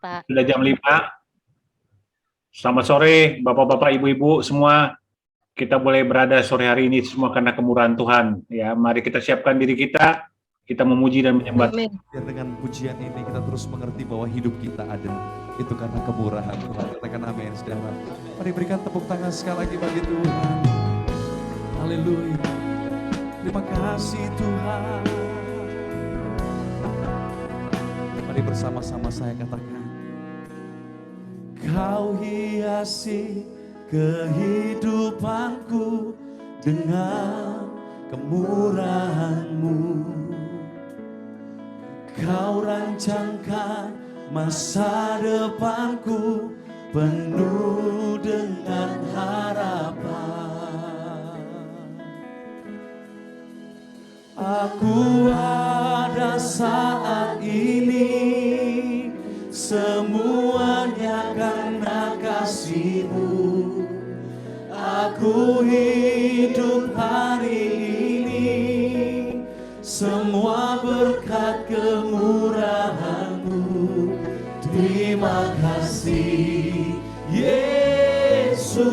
Pak. Sudah jam 5. Selamat sore, Bapak-bapak, Ibu-ibu semua. Kita boleh berada sore hari ini semua karena kemurahan Tuhan. Ya, mari kita siapkan diri kita memuji dan menyembah. Amin. Biar dengan pujian ini kita terus mengerti bahwa hidup kita ada itu karena kemurahan Tuhan. Katakan amin, saudara. Mari berikan tepuk tangan sekali lagi bagi Tuhan. Haleluya. Terima kasih Tuhan. Mari bersama-sama saya katakan, Kau hiasi kehidupanku dengan kemurahan-Mu. Kau rancangkan masa depanku penuh dengan harapan. Aku ada saat ini semuanya karena kasih-Mu. Aku hidup hari ini semua berkat kemurahan-Mu. Terima kasih Yesus,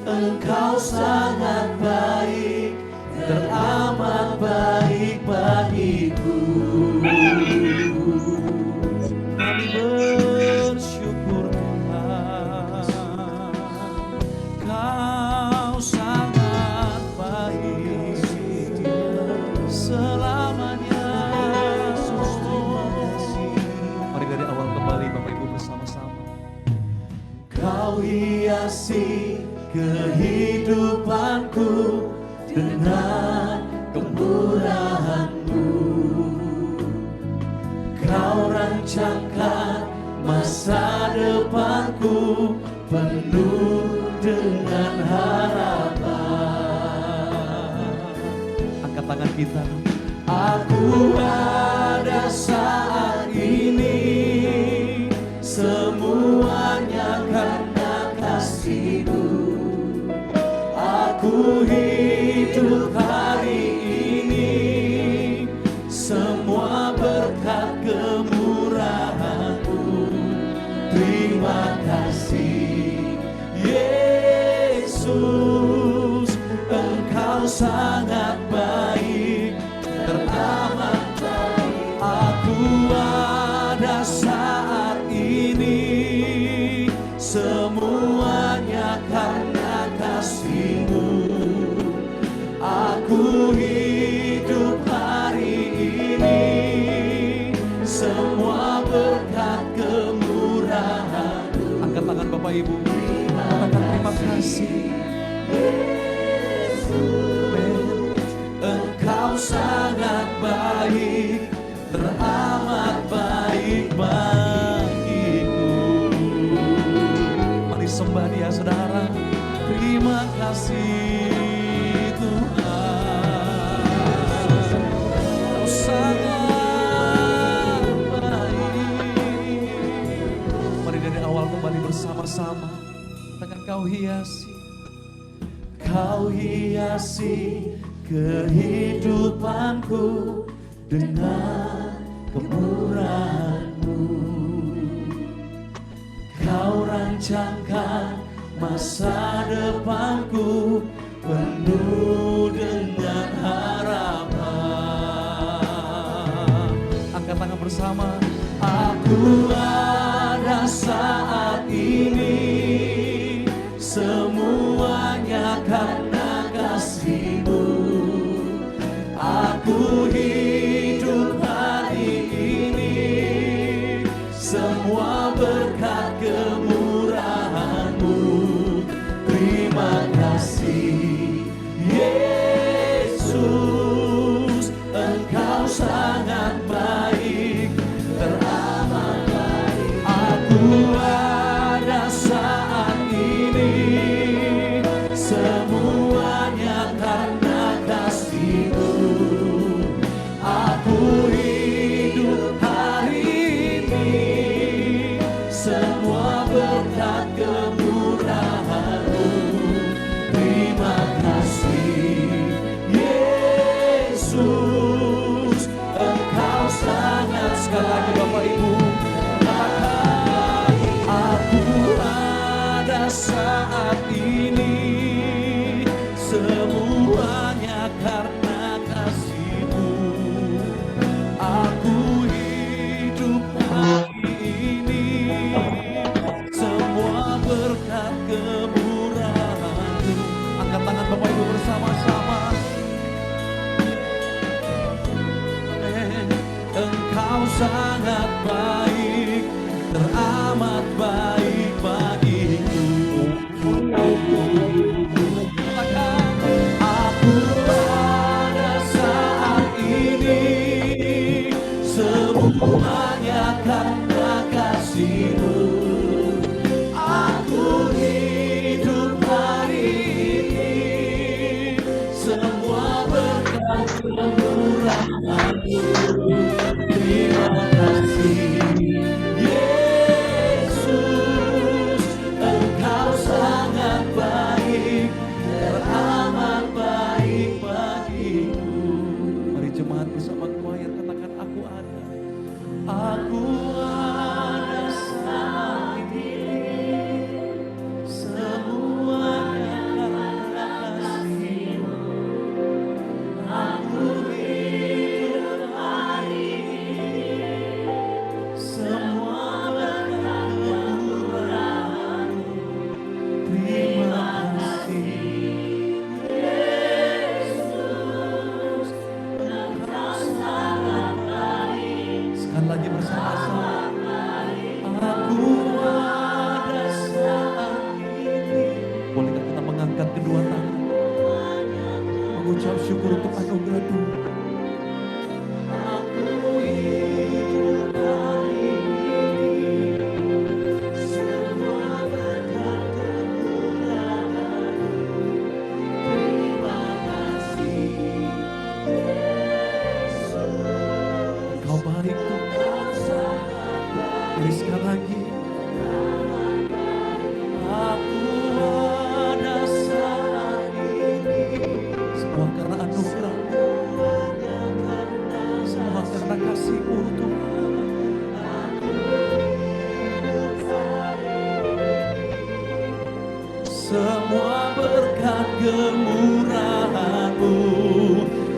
Engkau sangat baik, teramat baik bagiku. Kami bersyukur Tuhan, Kau sangat baik selamanya. Mari dari awal kembali Bapak Ibu bersama-sama. Kau hiasi kehidupanku dengan kemurahan-Mu. Kau rancangkan masa depanku penuh dengan harapan. Angkat tangan kita. Aku ada saat ini semuanya karena kasih-Mu. Aku hidup hari ini semua berkat kemurahan-Mu. Terima kasih Yesus, Engkau sangat baik, teramat baik. Aku ada saat ini semuanya karena kasih-Mu. Aku hidup hari ini semua berkat kemurahan-Mu. Angkat tangan Bapak Ibu, katakan terima kasih Yesus, Engkau sangat baik, teramat baik bagiku. Mari sembah Dia saudara. Terima kasih Tuhan, Kau sangat baik. Mari dari awal kembali bersama-sama. Katakan Kau hiasi kehidupanku dengan kemurahan-Mu. Kau rancangkan masa depanku penuh dengan harapan. Angkat tangan bersama. Aku ada saat ini semuanya karena kasih-Mu. Aku hidup hari ini semua berkat kemurahan-Mu. Terima kasih Yesus, Engkau sangat baik, teramat baik. Aku ada saat ini semuanya karena kasih-Mu. Aku hidup hari ini semua berkat kemurahan-Mu. Terima kasih Yesus, Engkau sangat. Sekali lagi Bapak Ibu, Engkau sangat baik, teramat baik bagiku. Katakan, aku pada saat ini semuanya karena kasih-Mu. Aku hidup hari ini semua berkat kemurahan-Mu. Terima kasih Yesus, Engkau sangat baik, teramat baik bagiku. Mari jemaat bersama choir katakan, aku ada saat ini, semuanya karena kasih-Mu. Aku hidup hari ini, semua berkat kemurahan-Mu. Terima kasih Yesus, Engkau sangat baik. Sekali lagi bersama-sama. Aku ada saat ini. Bolehkah kita mengangkat kedua tangan, mengucap syukur untuk anugerah Tuhan. Aku hidup hari ini, semua berkat kemurahan-Mu. Terima kasih Yesus, Engkau baik Tuhan. Jadi sekali lagi, aku ada saat ini, semua karena anugerah-Mu, semua karena kasih-Mu Tuhan. Semua berkat kemurahan-Mu.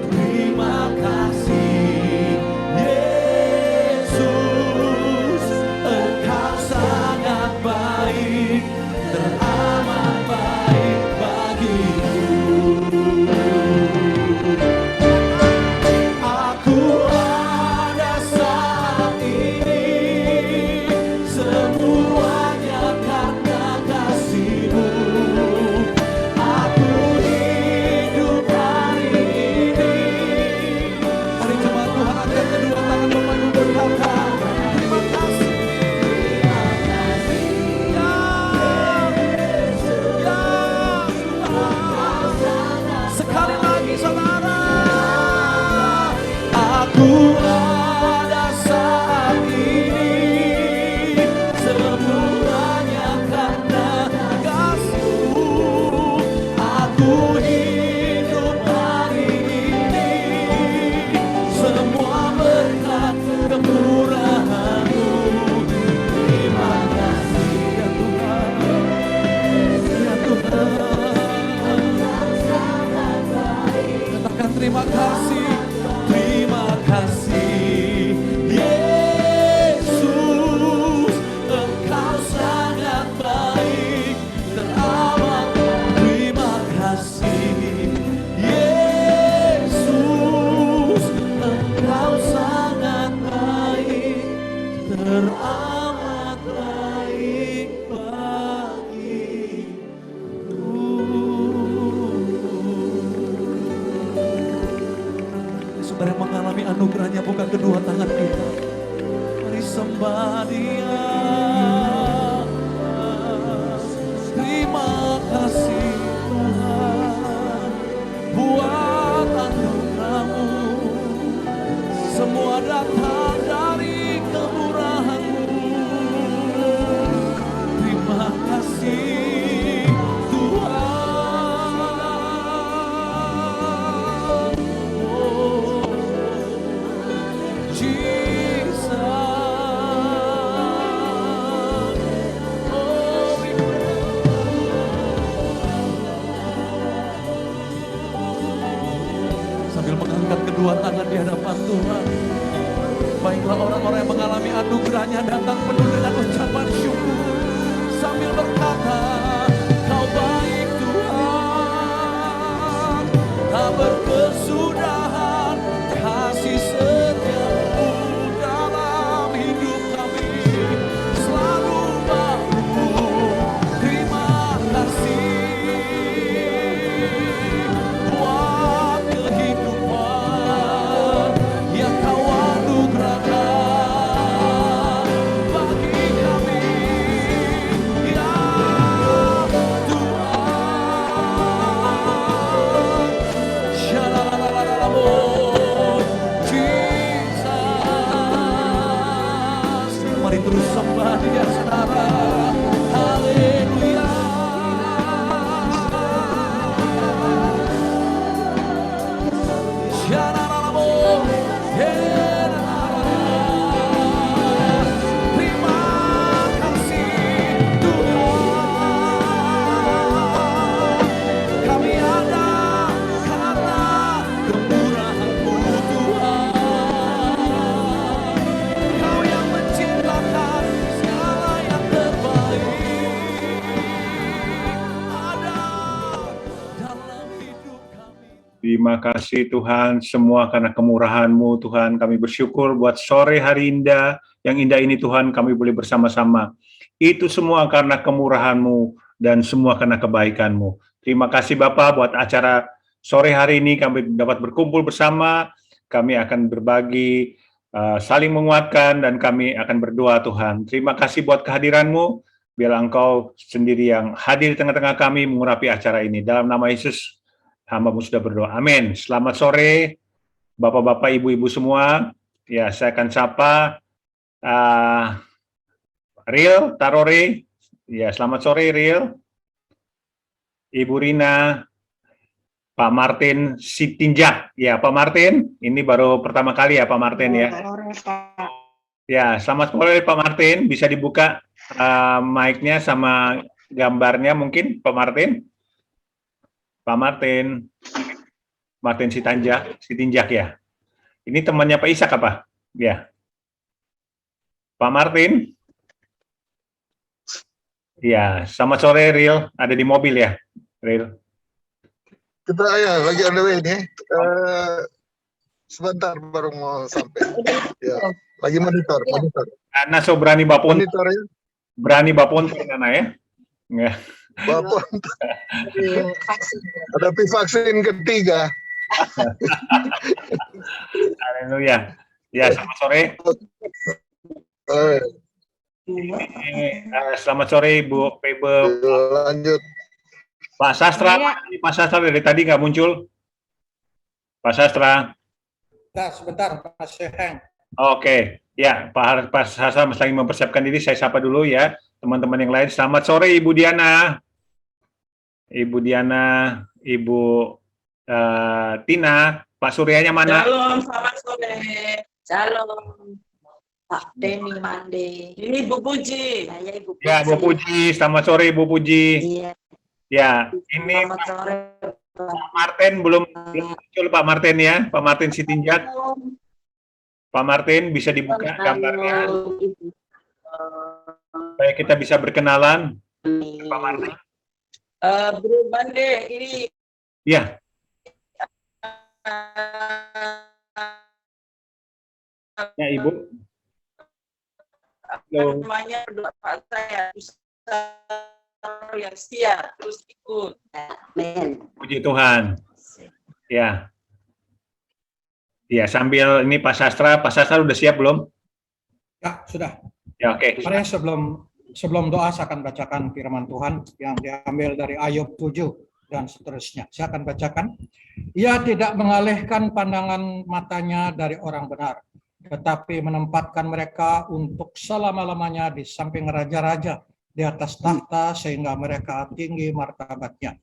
Terima kasih Yesus, Engkau sangat baik, teramat baik bagiku. Aku ada saat ini, semuanya karena kasih-Mu. Aku hidup hari ini. Mari jemaat Tuhan angkat kedua tangan memayu berkata, terima kasih. Sekali lagi saudara, aku ada saat ini, semuanya karena kasih-Mu. Aku hidup hari ini, semua berkat kemurahan-Mu. Terima kasih ya Tuhan, ya Tuhan. Katakan terima kasih, terima kasih Yesus, Engkau sangat baik, teramat. Terima kasih Yesus, Engkau sangat baik, teramat baik bagiku. Saudara yang mengalami anugerahnya, buka kedua tangan kita. Mari sembah Dia. Terima kasih Tuhan buat anugerah-Mu. Semua datang dari kemurahan-Mu. Terima kasih Tuhan. Oh, Jesus. Oh, sambil mengangkat kedua tangan di hadapan Tuhan, baiklah orang-orang yang mengalami anugerahnya datang penuh dengan ucapan syukur sambil berkata, Kau baik Tuhan, tak berkesudahan kasih setiamu dalam kasih Tuhan, semua karena kemurahan-Mu Tuhan. Kami bersyukur buat sore hari indah, yang indah ini Tuhan, kami boleh bersama-sama. Itu semua karena kemurahan-Mu dan semua karena kebaikan-Mu. Terima kasih Bapak buat acara sore hari ini kami dapat berkumpul bersama, kami akan berbagi, saling menguatkan, dan kami akan berdoa Tuhan. Terima kasih buat kehadiran-Mu, biarlah Engkau sendiri yang hadir di tengah-tengah kami mengurapi acara ini. Dalam nama Yesus, hamba-Mu sudah berdoa. Amin. Selamat sore, Bapak-Bapak, Ibu-Ibu semua. Ya, saya akan sapa Riel Tarore. Ya, selamat sore Riel. Ibu Rina, Pak Martin Sitinjak. Ya, Pak Martin, ini baru pertama kali ya Pak Martin ya. Ya, selamat sore Pak Martin. Bisa dibuka mic-nya sama gambarnya mungkin Pak Martin? Pak Martin. Martin Sitinjak ya. Ini temannya Pak Ishak apa? Ya. Pak Martin. Ya, selamat sore Riel. Ada di mobil ya, Riel? Kita ya lagi on the way nih. Sebentar baru mau sampai. Ya, lagi monitor. Karena so berani bapun. Monitor ya. Berani bapun karena ya. Ya. Bapun. Ada vaksin ketiga. Haleluya. Ya, selamat sore. Selamat sore Ibu Pebe. Lanjut. Pak Sastra, Pak Sastra dari tadi nggak muncul. Pak Sastra. Nah, sebentar, Mas Heng. Oke, ya Pak Sastra lagi mempersiapkan diri. Saya sapa dulu ya teman-teman yang lain. Selamat sore Ibu Diana, Ibu Tina. Pak Suryanya mana? Shalom, selamat sore. Shalom, Pak Denny Mande. Ini Bu Puji. Saya Ibu Puji. Ya, Bu Puji. Selamat sore Bu Puji. Iya. Ya, ini Selamat sore, Pak Martin belum muncul Pak Martin ya, Pak Martin Sitinjak. Pak Martin bisa dibuka gambarnya supaya kita bisa berkenalan. Pak Martin. Bro Bande, ini Ya. Ya Ibu. namanya berdoa saya yang setia terus ikut. Amin. Puji Tuhan. Ya. Ya, sambil ini Pak Sastra udah siap belum? Ya, sudah. Ya, oke. Mari sebelum doa saya akan bacakan firman Tuhan yang diambil dari Ayub 7 dan seterusnya. Saya akan bacakan. Ia tidak mengalihkan pandangan matanya dari orang benar, tetapi menempatkan mereka untuk selama-lamanya di samping raja-raja di atas tahta sehingga mereka tinggi martabatnya.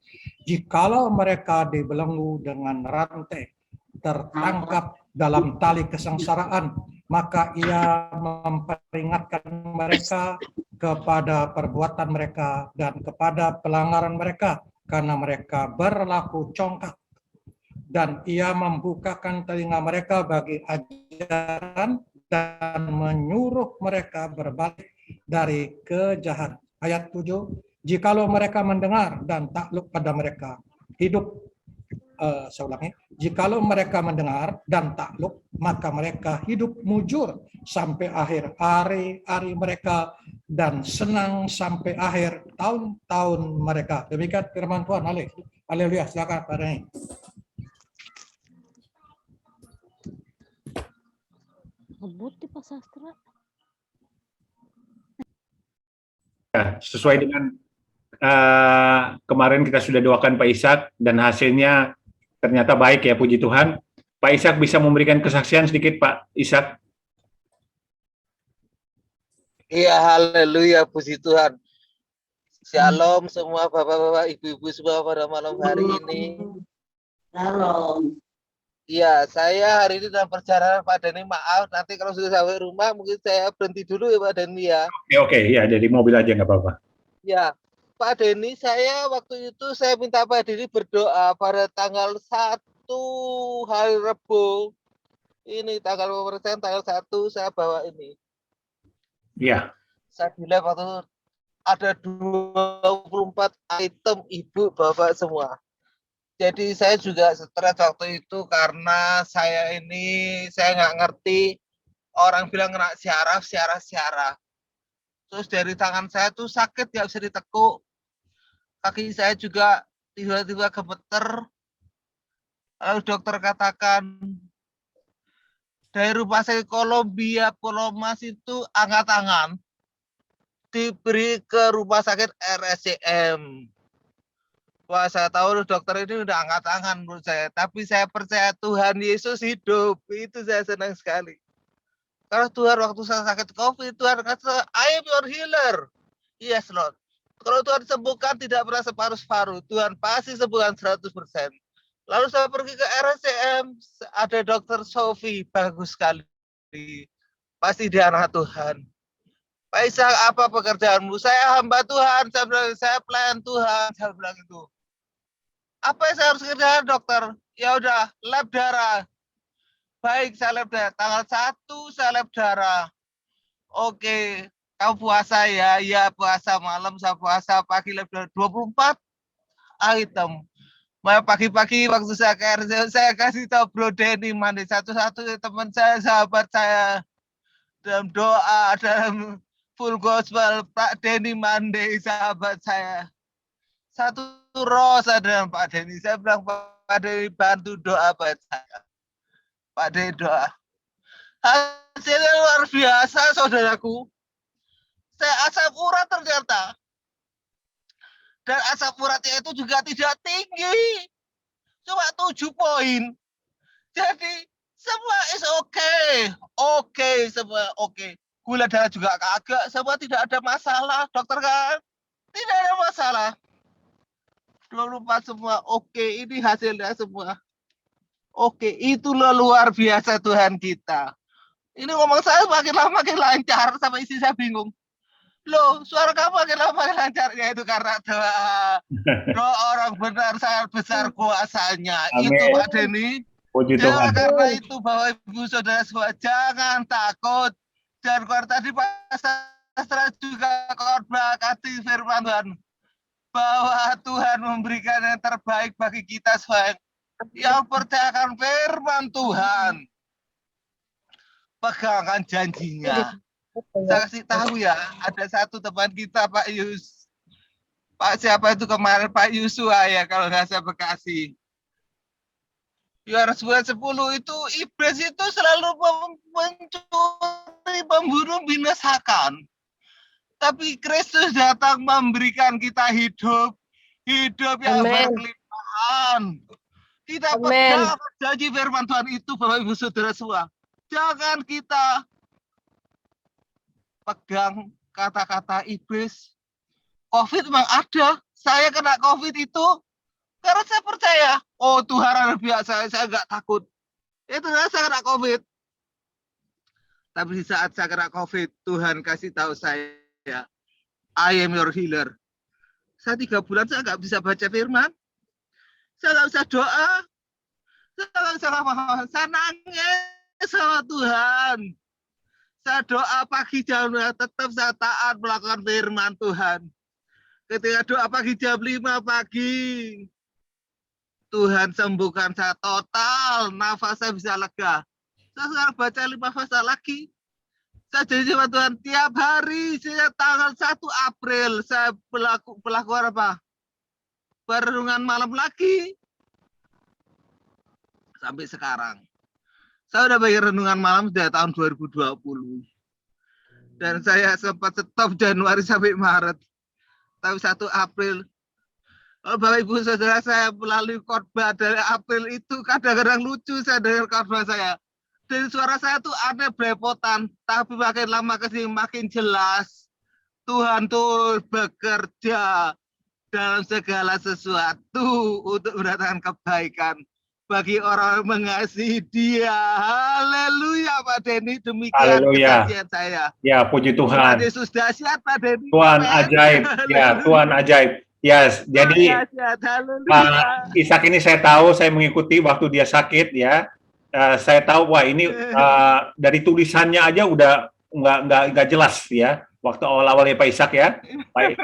Jikalau mereka dibelenggu dengan rantai, tertangkap dalam tali kesengsaraan, maka ia memperingatkan mereka kepada perbuatan mereka dan kepada pelanggaran mereka, karena mereka berlaku congkak. Dan ia membukakan telinga mereka bagi ajaran dan menyuruh mereka berbalik dari kejahatan. Ayat 7, jikalau mereka mendengar dan takluk pada mereka, hidup, saya ulangi, jikalau mereka mendengar dan takluk, maka mereka hidup mujur sampai akhir hari mereka dan senang sampai akhir tahun-tahun mereka. Demikian firman Tuhan. Haleluya. Silakan Pak Reni. Ngebut di Pak Sastra. Ya, sesuai dengan kemarin kita sudah doakan Pak Ishak dan hasilnya ternyata baik ya, puji Tuhan. Pak Ishak bisa memberikan kesaksian sedikit Pak Ishak? Iya, haleluya, puji Tuhan. Shalom semua bapak-bapak, ibu-ibu semua pada malam hari ini. Shalom. Iya, saya hari ini dalam perjalanan Pak Denny, maaf nanti kalau sudah sampai rumah mungkin saya berhenti dulu ya Pak Denny ya. Oke, ya dari mobil aja nggak apa-apa. Ya, Pak Denny, saya waktu itu saya minta Pak Denny berdoa pada tanggal 1 hari Rabu. Ini tanggal pemeriksaan tanggal 1 saya bawa ini. Iya. Saya bilang waktu itu ada 24 item ibu bapak semua. Jadi saya juga stres waktu itu karena saya nggak ngerti, orang bilang kena syaraf. Terus dari tangan saya tuh sakit, nggak bisa ditekuk. Kaki saya juga tiba-tiba gemeter. Lalu dokter katakan, dari rumah sakit Columbia Pulomas itu angkat tangan, diberi ke rumah sakit RSCM. Wah, saya tahu dokter ini udah angkat tangan menurut saya. Tapi saya percaya Tuhan Yesus hidup. Itu saya senang sekali. Karena Tuhan waktu saya sakit COVID, Tuhan kata, I am your healer. Yes, Lord. Kalau Tuhan sembuhkan tidak pernah separuh-separuh. Tuhan pasti sembuhkan 100%. Lalu saya pergi ke RSCM, ada dokter Sophie, bagus sekali. Pasti dia anak Tuhan. Pak Ishak, apa pekerjaanmu? Saya hamba Tuhan, saya bilang, saya pelayan Tuhan, saya bilang itu. Apa yang saya harus kerjakan, dokter? Ya udah, lab darah. Baik, saya lab darah. Tanggal 1 saya lab darah. Oke, kamu puasa ya? Ya, puasa malam, saya puasa pagi lab darah 24 item. Pagi-pagi waktu saya ke RSCM, saya kasih tahu Bro Denny Mandi, satu-satu teman saya, sahabat saya, dalam doa, dalam full gospel, Pak Denny Mandi, sahabat saya. Satu roh saya dengan Pak Denny. Saya bilang, Pak Denny bantu doa buat saya. Pak Denny doa. Hasilnya luar biasa, saudaraku. Saya asam urat ternyata. Dan asam uratnya itu juga tidak tinggi. Cuma 7 poin. Jadi semua is okay. Oke, semua oke. Gula darah juga kagak, semua tidak ada masalah, dokter kan? Tidak ada masalah. 24 semua oke, ini hasilnya semua. Oke, itulah luar biasa Tuhan kita. Ini ngomong saya makin lama makin lancar, sampai istri saya bingung. Loh, suara kamu makin lama makin lancar, ya itu karena doa orang benar sangat besar kuasanya. Amin. Itu Pak Denny. Puji Tuhan. Karena itu Bapak Ibu Saudara semua jangan takut. Dan keluar tadi Pak Sastra juga khotbah kasih firman Tuhan bahwa Tuhan memberikan yang terbaik bagi kita semua yang percayakan firman Tuhan. Pegangkan janjinya. Saya kasih tahu ya, ada satu teman kita Pak siapa itu kemarin, Pak Yusua ya kalau nggak saya Bekasi. Yohanes 10 itu iblis itu selalu mencuri, membunuh, binasakan. Tapi Kristus datang memberikan kita hidup yang berkelimpahan. Kita pegang janji firman Tuhan itu Bapak Ibu Saudara semua. Jangan kita pegang kata-kata iblis. COVID memang ada. Saya kena COVID itu karena saya percaya, oh Tuhan ada pihak saya nggak takut. Itu saya kena COVID. Tapi di saat saya kena COVID, Tuhan kasih tahu saya, I am your healer. Saya 3 bulan saya nggak bisa baca firman. Saya nggak bisa doa. Saya nggak bisa apa-apa. Saya nangis sama Tuhan. Saya doa pagi jam 5, tetap saya taat melakukan firman Tuhan. Ketika doa pagi jam 5 pagi, Tuhan sembuhkan saya total, nafas saya bisa lega. Saya sekarang baca 5 pasal lagi. Saya janji sama Tuhan, tiap hari, tanggal 1 April, saya pelakukan apa? Perenungan malam lagi. Sampai sekarang. Saya udah bayar renungan malam sejak tahun 2020. Dan saya sempat stop Januari sampai Maret. Tapi 1 April, kalau Bapak Ibu Saudara saya melalui khotbah dari April itu kadang-kadang lucu saya dengar khotbah saya. Dari suara saya tuh aneh belepotan, tapi makin lama kesini makin jelas. Tuhan tuh bekerja dalam segala sesuatu untuk mendatangkan kebaikan bagi orang mengasihi Dia. Haleluya Pak Denny, demikian kesaksian saya. Ya, puji Tuhan. Tuhan Yesus dahsyat Pak Denny. Tuhan ajaib. Ya, Tuhan ajaib. Yes, jadi Pak Ishak ini saya tahu, saya mengikuti waktu dia sakit ya. Saya tahu wah ini dari tulisannya aja udah nggak jelas ya. Waktu awal-awalnya Pak Ishak ya, Pak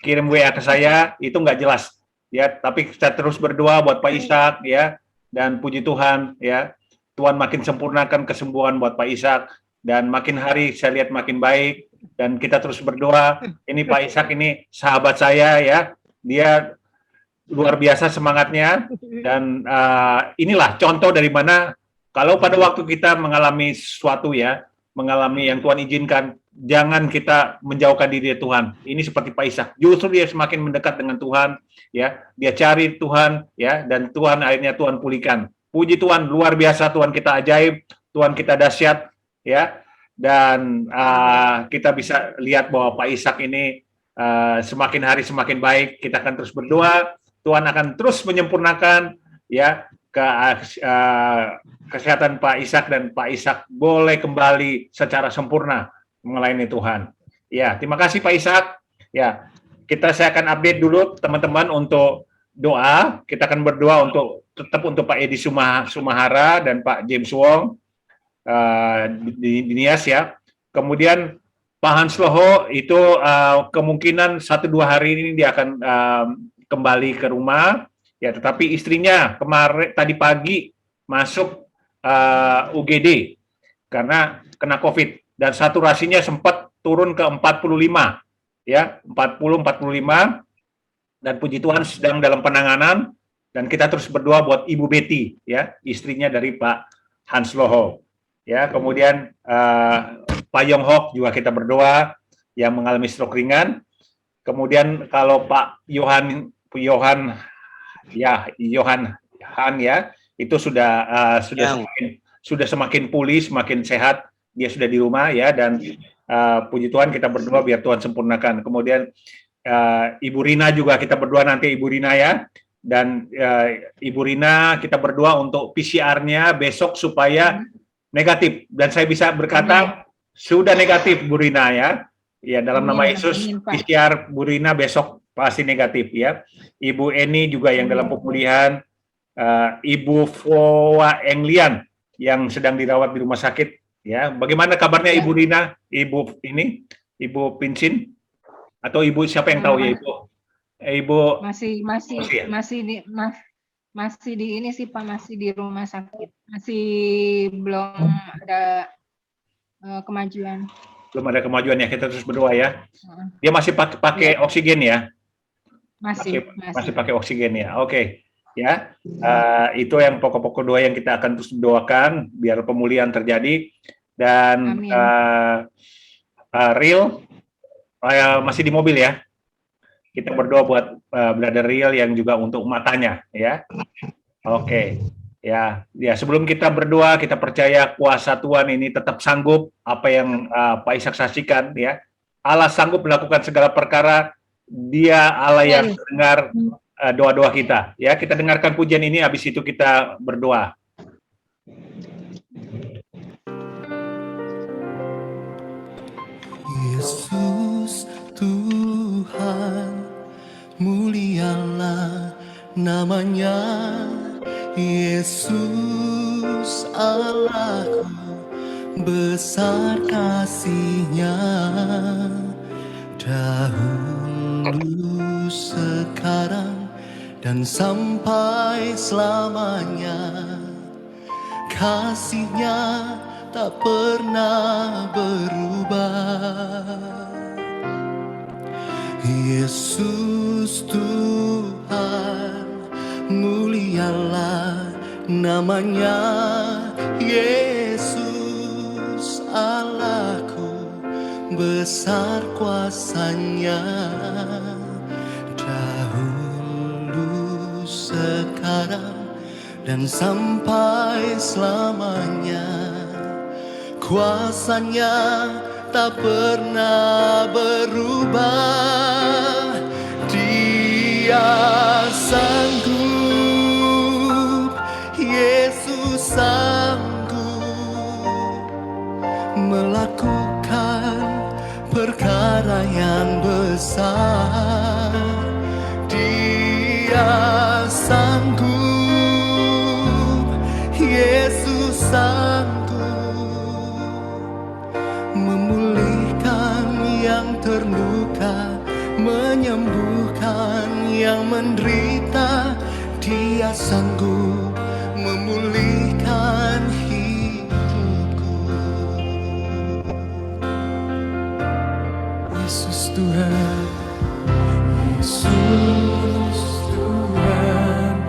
kirim WA ke saya itu nggak jelas. ya, tapi kita terus berdoa buat Pak Ishak ya, dan puji Tuhan ya, Tuhan makin sempurnakan kesembuhan buat Pak Ishak, dan makin hari saya lihat makin baik, dan kita terus berdoa. Ini Pak Ishak ini sahabat saya ya, dia luar biasa semangatnya, dan inilah contoh dari mana kalau pada waktu kita mengalami sesuatu ya, mengalami yang Tuhan izinkan, jangan kita menjauhkan diri dari Tuhan. Ini seperti Pak Ishak, justru dia semakin mendekat dengan Tuhan, ya, dia cari Tuhan, ya, dan Tuhan akhirnya Tuhan pulihkan. Puji Tuhan, luar biasa, Tuhan kita ajaib, Tuhan kita dahsyat, ya, dan kita bisa lihat bahwa Pak Ishak ini semakin hari semakin baik. Kita akan terus berdoa, Tuhan akan terus menyempurnakan, ya, kesehatan Pak Ishak, dan Pak Ishak boleh kembali secara sempurna melayani Tuhan. Ya, terima kasih Pak Ishak. Ya, saya akan update dulu teman-teman untuk doa. Kita akan berdoa untuk tetap untuk Pak Edi Sumahara dan Pak James Wong di Nias ya. Kemudian Pak Hans Loho itu kemungkinan 1-2 hari ini dia akan kembali ke rumah. Ya, tetapi istrinya tadi pagi masuk UGD karena kena COVID, dan saturasinya sempat turun ke 45, ya, 40-45, dan puji Tuhan sedang dalam penanganan, dan kita terus berdoa buat Ibu Betty, ya, istrinya dari Pak Hans Loho, ya. Kemudian Pak Yong Hok juga kita berdoa yang mengalami stroke ringan. Kemudian kalau Pak Yohan ya, itu sudah semakin pulih, semakin sehat, dia sudah di rumah ya, dan puji Tuhan kita berdoa biar Tuhan sempurnakan. Kemudian Ibu Rina juga kita berdoa nanti, Ibu Rina ya, dan Ibu Rina kita berdoa untuk PCR-nya besok supaya negatif, dan saya bisa berkata sudah negatif Bu Rina ya. Ya, dalam nama Yesus, PCR Bu Rina besok pasti negatif ya. Ibu Eni juga yang dalam pemulihan, Ibu Foa Englian yang sedang dirawat di rumah sakit ya. Bagaimana kabarnya Ibu Rina? Ibu Ibu Pinsin atau Ibu siapa yang tahu ya Ibu? Ibu masih di ini sih Pak, masih di rumah sakit, masih belum ada kemajuan. Belum ada kemajuan ya, kita terus berdoa ya. Dia masih pakai oksigen ya? Masih pakai oksigen ya. Oke. Ya. Itu yang pokok-pokok doa yang kita akan terus doakan biar pemulihan terjadi, dan Real masih di mobil ya. Kita berdoa buat Brother Real yang juga untuk matanya ya. Oke. Ya, sebelum kita berdoa, kita percaya kuasa Tuhan ini tetap sanggup, apa yang Pak Ishak saksikan ya. Allah sanggup melakukan segala perkara. Dia Allah yang mendengar doa-doa kita. Ya, kita dengarkan pujian ini, habis itu kita berdoa. Yesus Tuhan, mulialah namanya. Yesus Allahku, besar kasih-Nya, dahulu, sekarang, dan sampai selamanya. Kasih-Nya tak pernah berubah. Yesus Tuhan, mulialah namanya. Yesus Allahku, besar kuasa-Nya, dahulu, sekarang, dan sampai selamanya. Kuasa-Nya tak pernah berubah. Dia sanggup, Yesus sanggup melakukan perkara yang besar. Dia sanggup, Yesus sanggup memulihkan yang terluka, menyembuhkan yang menderita. Dia sanggup memulihkan hidupku. Yesus Tuhan, Yesus Tuhan,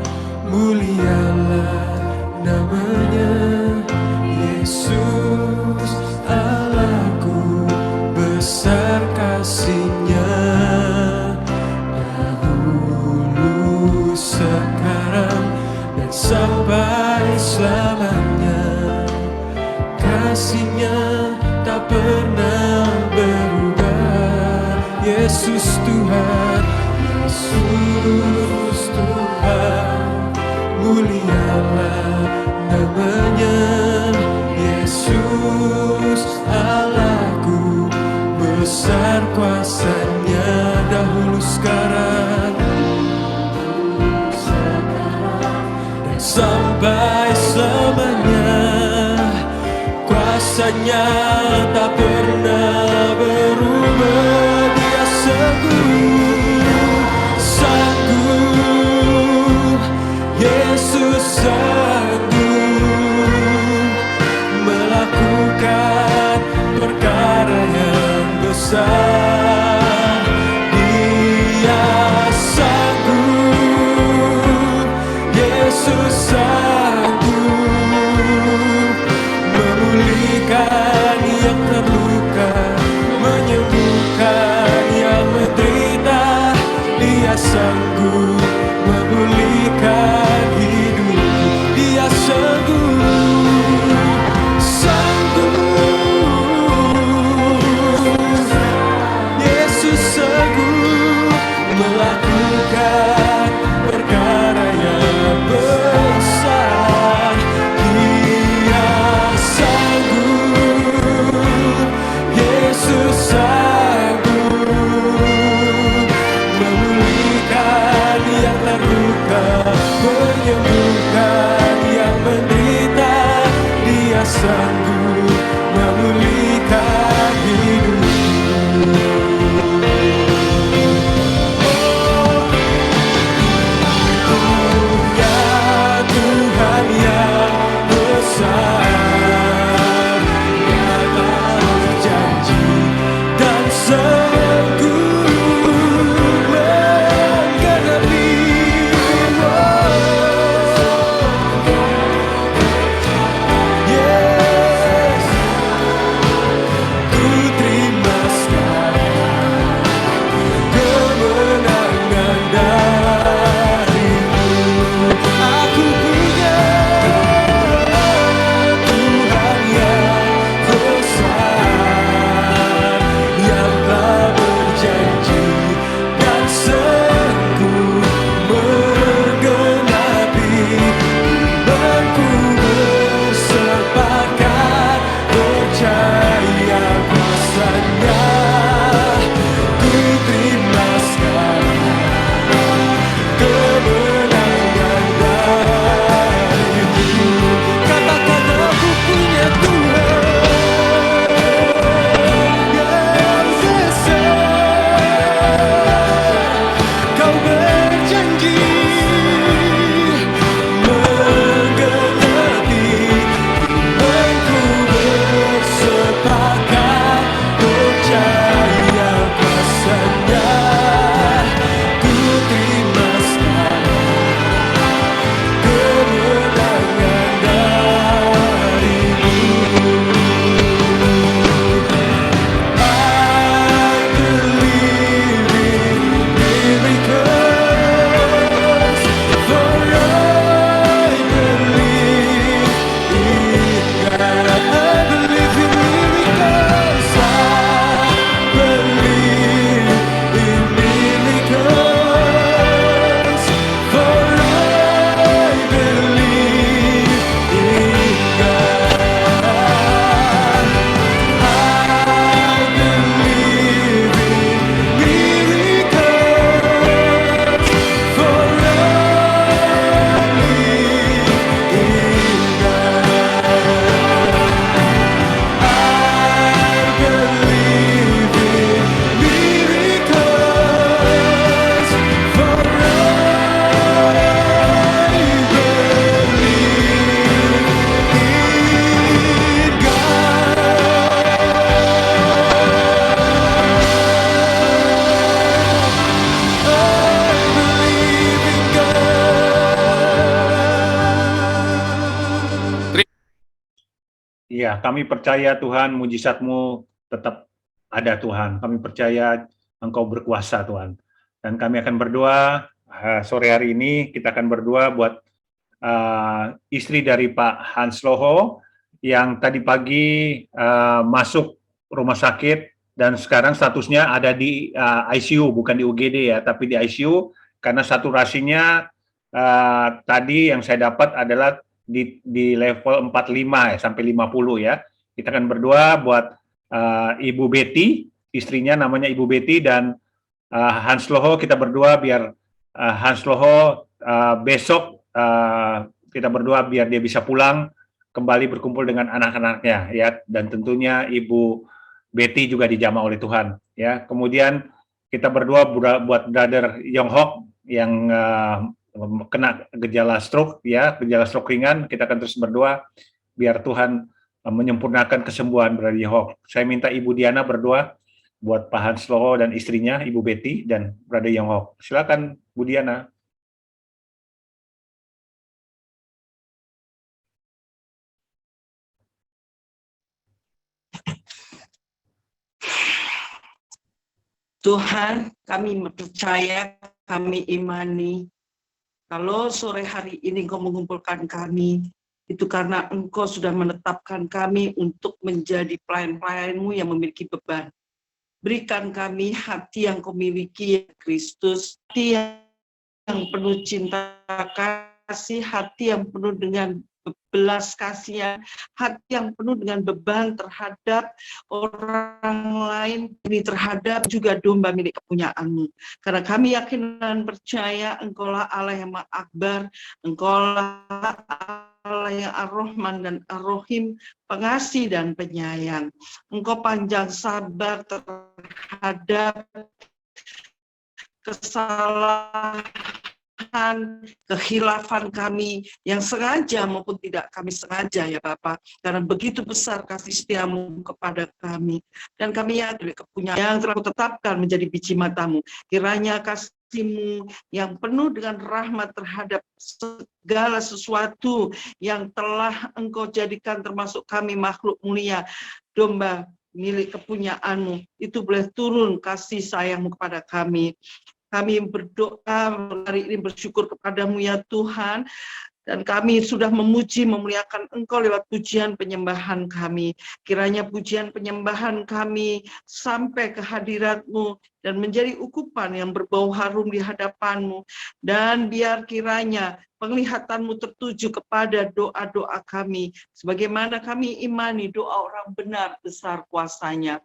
mulialah namanya. Yesus Allahku, besar kasih-Nya, dahulu, sekarang, dan sampai selamanya. Kasih-Nya tak pernah berubah. Yesus Tuhan, Yesus Tuhan, mulialah namanya. Yesus Allahku, besar kuasa-Nya, dahulu, sekarang, dan sampai selamanya. Kuasa-Nya tak pernah berubah. Dia sanggup, Yesus sanggup melakukan perkara yang besar. Dia sanggup, Yesus sanggup memulihkan yang terluka, menyembuhkan yang menderita. Dia sanggup memulihkan hidupku. Dia sanggup, Yesus sanggup melakukan perkara yang besar. Dia sanggup, Yesus sanggup memulihkan yang terluka, menyembuhkan yang menderita. Dia sanggup memulihkan hidupku. Punya Tuhan yang besar, nyata janji dan sanggup menggenapi. Yes, Ya, kami percaya Tuhan, mujizat-Mu tetap ada Tuhan. Kami percaya Engkau berkuasa Tuhan. Dan kami akan berdoa sore hari ini, kita akan berdoa buat istri dari Pak Hans Loho yang tadi pagi masuk rumah sakit dan sekarang statusnya ada di ICU, bukan di UGD ya, tapi di ICU karena saturasinya tadi yang saya dapat adalah di level 45 ya, sampai 50 ya. Kita akan berdoa buat Ibu Betty, istrinya namanya Ibu Betty, dan Hans Loho. Kita berdoa biar Hans Loho besok kita berdoa biar dia bisa pulang kembali berkumpul dengan anak-anaknya ya, dan tentunya Ibu Betty juga dijamah oleh Tuhan ya. Kemudian kita berdoa buat Brother Yonghok yang kena gejala stroke ya, gejala stroke ringan. Kita akan terus berdoa biar Tuhan menyempurnakan kesembuhan Brother Yonghok. Saya minta Ibu Diana berdoa buat Pak Hans Loho dan istrinya Ibu Betty dan Brother Yonghok. Silakan Bu Diana. Tuhan, kami percaya, kami imani, kalau sore hari ini Engkau mengumpulkan kami, itu karena Engkau sudah menetapkan kami untuk menjadi pelayan-pelayan-Mu yang memiliki beban. Berikan kami hati yang Kau miliki, Kristus, hati yang penuh cinta kasih, hati yang penuh dengan belas kasihan, hati yang penuh dengan beban terhadap orang lain, ini terhadap juga domba milik kepunyaan-Mu. Karena kami yakin dan percaya Engkaulah Allah yang Maha Akbar, Engkaulah Allah yang Ar-Rahman dan Ar-Rahim, pengasih dan penyayang. Engkau panjang sabar terhadap kesalahan, kehilafan kami yang sengaja maupun tidak kami sengaja ya Bapa, karena begitu besar kasih setia-Mu kepada kami, dan kami yakin kepunyaan yang telah Kau tetapkan menjadi biji mata-Mu. Kiranya kasih-Mu yang penuh dengan rahmat terhadap segala sesuatu yang telah Engkau jadikan, termasuk kami makhluk mulia, domba milik kepunyaan-Mu, itu boleh turun kasih sayang-Mu kepada kami. Kami berdoa hari ini bersyukur kepadamu ya Tuhan, dan kami sudah memuji memuliakan Engkau lewat pujian penyembahan kami. Kiranya pujian penyembahan kami sampai ke hadirat-Mu dan menjadi ukupan yang berbau harum di hadapan-Mu, dan biar kiranya penglihatan-Mu tertuju kepada doa-doa kami, sebagaimana kami imani doa orang benar besar kuasanya.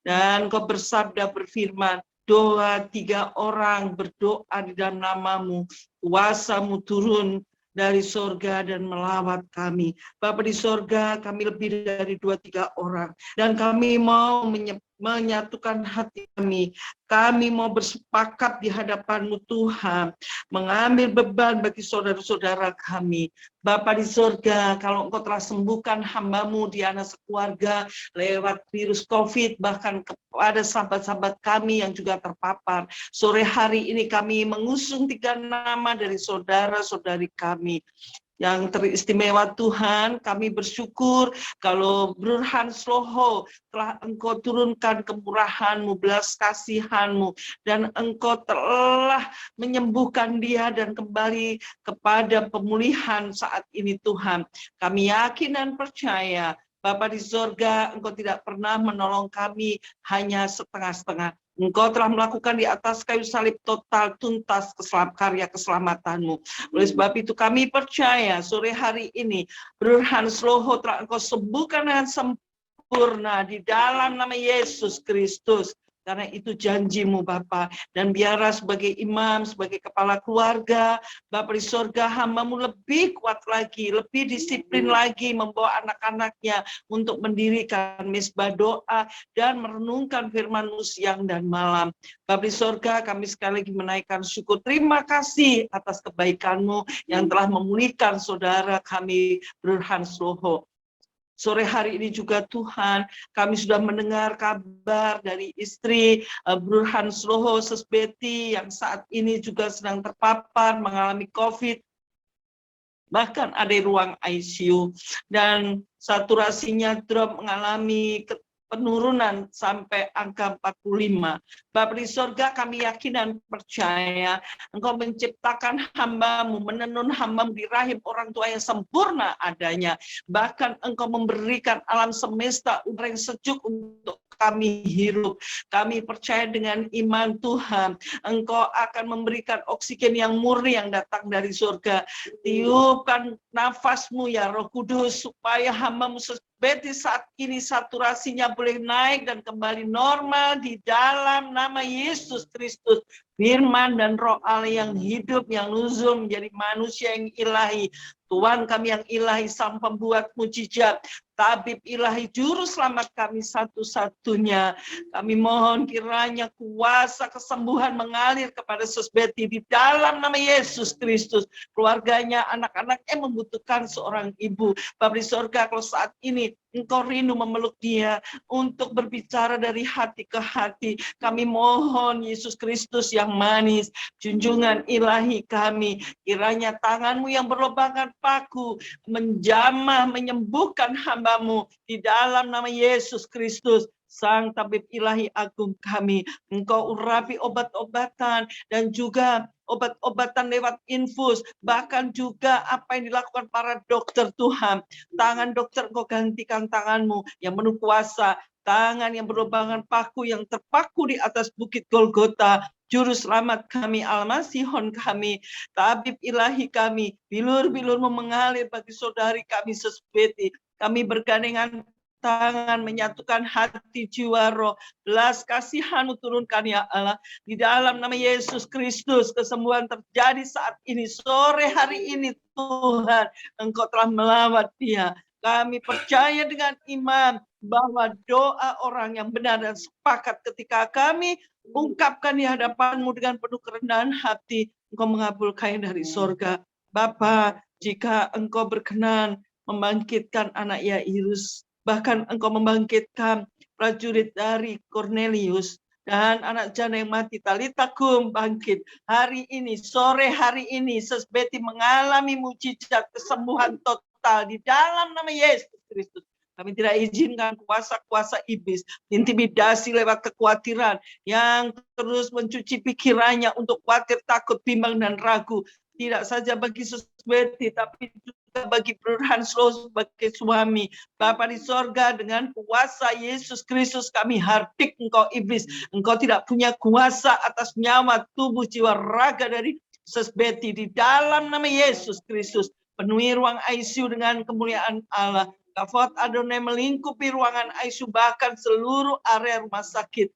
Dan Kau bersabda berfirman, doa 3 orang berdoa di dalam nama-Mu, kuasa-Mu turun dari sorga dan melawat kami. Bapa di sorga, kami lebih dari 2-3 orang, dan kami mau menyatukan hati kami. Kami mau bersepakat di hadapan-Mu Tuhan, mengambil beban bagi saudara-saudara kami. Bapa di sorga, kalau Engkau telah sembuhkan hamba-Mu Diana sekeluarga lewat virus COVID, bahkan kepada sahabat-sahabat kami yang juga terpapar, sore hari ini kami mengusung 3 nama dari saudara-saudari kami yang teristimewa. Tuhan, kami bersyukur kalau Brother Hans Loho telah Engkau turunkan kemurahan-Mu, belas kasihan-Mu, dan Engkau telah menyembuhkan dia dan kembali kepada pemulihan saat ini Tuhan. Kami yakin dan percaya Bapa di sorga, Engkau tidak pernah menolong kami hanya setengah-setengah. Engkau telah melakukan di atas kayu salib total tuntas karya keselamatan-Mu. Oleh sebab itu kami percaya sore hari ini Brother Hans Loho telah Engkau sembuhkan dengan sempurna di dalam nama Yesus Kristus. Karena itu janji-Mu Bapa, dan biarlah sebagai imam, sebagai kepala keluarga, Bapa di sorga, hamba-Mu lebih kuat lagi, lebih disiplin lagi membawa anak-anaknya untuk mendirikan mezbah doa dan merenungkan firman-Mu siang dan malam. Bapa di sorga, kami sekali lagi menaikkan syukur, terima kasih atas kebaikan-Mu yang telah memulihkan saudara kami Brother Hans Loho. Sore hari ini juga Tuhan, kami sudah mendengar kabar dari istri Brother Hans Loho, Sis Betty, yang saat ini juga sedang terpapar mengalami COVID. bahkan ada di ruang ICU, dan saturasinya drop, mengalami penurunan sampai angka 45. Bapa di sorga, kami yakin dan percaya Engkau menciptakan hamba-Mu, menenun hamba-Mu di rahim orang tua yang sempurna adanya. Bahkan Engkau memberikan alam semesta udara yang sejuk untuk kami hirup. Kami percaya dengan iman Tuhan, Engkau akan memberikan oksigen yang murni yang datang dari surga. Tiupkan nafas-Mu ya Roh Kudus, supaya hamba-Mu Betty saat ini saturasinya boleh naik dan kembali normal di dalam nama Yesus Kristus. Firman dan Roh Allah yang hidup, yang nuzul menjadi manusia yang ilahi. Tuhan kami yang ilahi, sang pembuat mujizat, tabib ilahi, juru selamat kami satu-satunya. Kami mohon kiranya kuasa kesembuhan mengalir kepada Sus Betty di dalam nama Yesus Kristus. Keluarganya, anak-anaknya membutuhkan seorang ibu. Bapa di sorga, kalau saat ini Engkau rindu memeluk dia untuk berbicara dari hati ke hati, kami mohon Yesus Kristus yang manis, junjungan ilahi kami, kiranya tangan-Mu yang berlobangan paku menjamah, menyembuhkan hamba-Mu di dalam nama Yesus Kristus. Sang tabib ilahi agung kami, Engkau urapi obat-obatan dan juga obat-obatan lewat infus, bahkan juga apa yang dilakukan para dokter Tuhan. Tangan dokter Engkau gantikan tangan-Mu yang penuh kuasa, tangan yang berlubangan paku yang terpaku di atas bukit Golgota. Juru selamat kami, Almasihon kami, tabib ilahi kami, bilur-bilur-Mu mengalir bagi saudari kami Sus Betty. Kami bergandengan tangan, menyatukan hati, jiwa, roh. Belas kasihan-Mu turunkan ya Allah. Di dalam nama Yesus Kristus, kesembuhan terjadi saat ini, sore hari ini Tuhan. Engkau telah melawat dia. Kami percaya dengan iman bahwa doa orang yang benar dan sepakat ketika kami ungkapkan di hadapan-Mu dengan penuh kerendahan hati, Engkau mengabulkan dari sorga. Bapa, jika Engkau berkenan membangkitkan anak Yairus, bahkan Engkau membangkitkan prajurit dari Cornelius dan anak jana yang mati Talita Kum bangkit hari ini, sore hari ini, Sus Betty mengalami mujizat kesembuhan total di dalam nama Yesus Kristus. Kami tidak izinkan kuasa-kuasa iblis, intimidasi lewat kekhawatiran yang terus mencuci pikirannya untuk khawatir, takut, bimbang, dan ragu. Tidak saja bagi Sus Betty, tapi juga bagi Brother Hanslo sebagai suami. Bapa di sorga, dengan kuasa Yesus Kristus kami hardik Engkau iblis. Engkau tidak punya kuasa atas nyawa, tubuh, jiwa, raga dari Sus Betty. Di dalam nama Yesus Kristus, penuhi ruang ICU dengan kemuliaan Allah. Kafot Adonai melingkupi ruangan ICU, bahkan seluruh area rumah sakit.